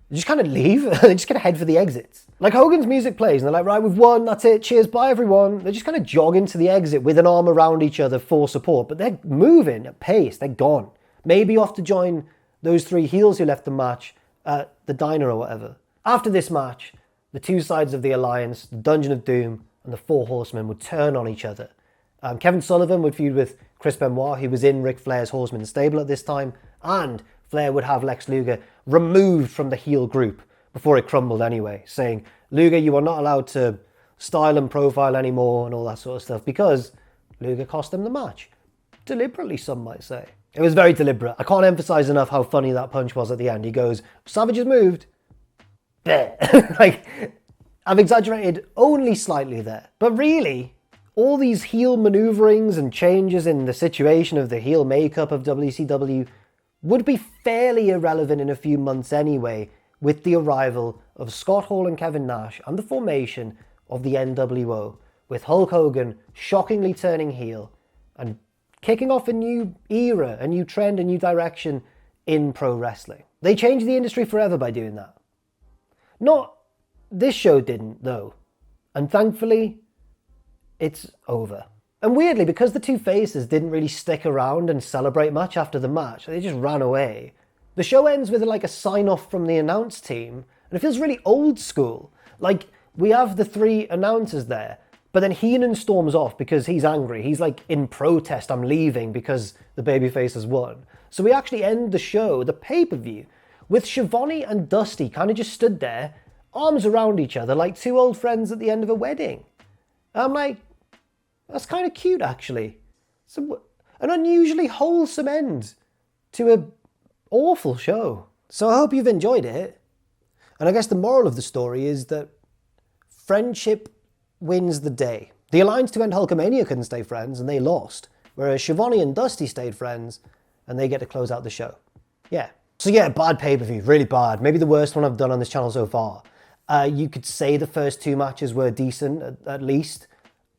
Speaker 1: They just kind of leave, they just kind of head for the exits. Like Hogan's music plays and they're like, right, we've won, that's it, cheers, bye everyone. They just kind of jog into the exit with an arm around each other for support, but they're moving at pace, they're gone. Maybe off to join those 3 heels who left the match at the diner or whatever. After this match, the 2 sides of the alliance, the Dungeon of Doom and the 4 Horsemen, would turn on each other. Kevin Sullivan would feud with Chris Benoit, who was in Ric Flair's Horseman stable at this time, and Flair would have Lex Luger removed from the heel group before it crumbled anyway, saying, Luger, you are not allowed to style and profile anymore and all that sort of stuff, because Luger cost them the match. Deliberately, some might say. It was very deliberate. I can't emphasize enough how funny that punch was at the end. He goes, Savage has moved. Like, I've exaggerated only slightly there. But really, all these heel maneuverings and changes in the situation of the heel makeup of WCW would be fairly irrelevant in a few months anyway, with the arrival of Scott Hall and Kevin Nash and the formation of the NWO, with Hulk Hogan shockingly turning heel and kicking off a new era, a new trend, a new direction in pro wrestling. They changed the industry forever by doing that. Not this show didn't, though. And thankfully, it's over. And weirdly, because the 2 faces didn't really stick around and celebrate much after the match, they just ran away. The show ends with like a sign-off from the announce team, and it feels really old school. Like, we have the 3 announcers there, but then Heenan storms off because he's angry. He's like, in protest, I'm leaving because the babyface has won. So we actually end the show, the pay-per-view, with Schiavone and Dusty kind of just stood there, arms around each other like 2 old friends at the end of a wedding. And I'm like, that's kind of cute, actually. An unusually wholesome end to an awful show. So I hope you've enjoyed it. And I guess the moral of the story is that friendship wins the day. The Alliance to End Hulkamania couldn't stay friends, and they lost. Whereas Schiavone and Dusty stayed friends, and they get to close out the show. Yeah. So yeah, bad pay-per-view, really bad. Maybe the worst one I've done on this channel so far. You could say the first 2 matches were decent, at least.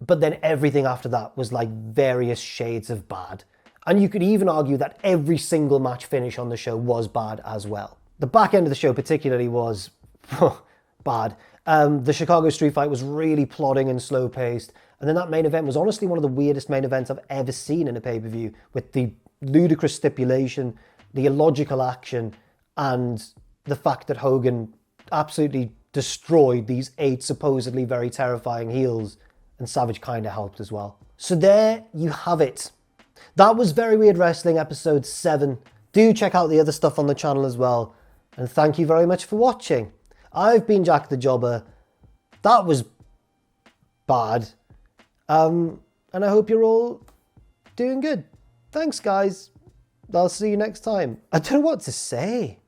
Speaker 1: But then everything after that was like various shades of bad. And you could even argue that every single match finish on the show was bad as well. The back end of the show particularly was bad. The Chicago Street Fight was really plodding and slow-paced. And then that main event was honestly one of the weirdest main events I've ever seen in a pay-per-view, with the ludicrous stipulation, the illogical action, and the fact that Hogan absolutely destroyed these 8 supposedly very terrifying heels, and Savage kind of helped as well. So there you have it. That was Very Weird Wrestling episode 7. Do check out the other stuff on the channel as well. And thank you very much for watching. I've been Jack the Jobber. That was bad. And I hope you're all doing good. Thanks, guys. I'll see you next time. I don't know what to say.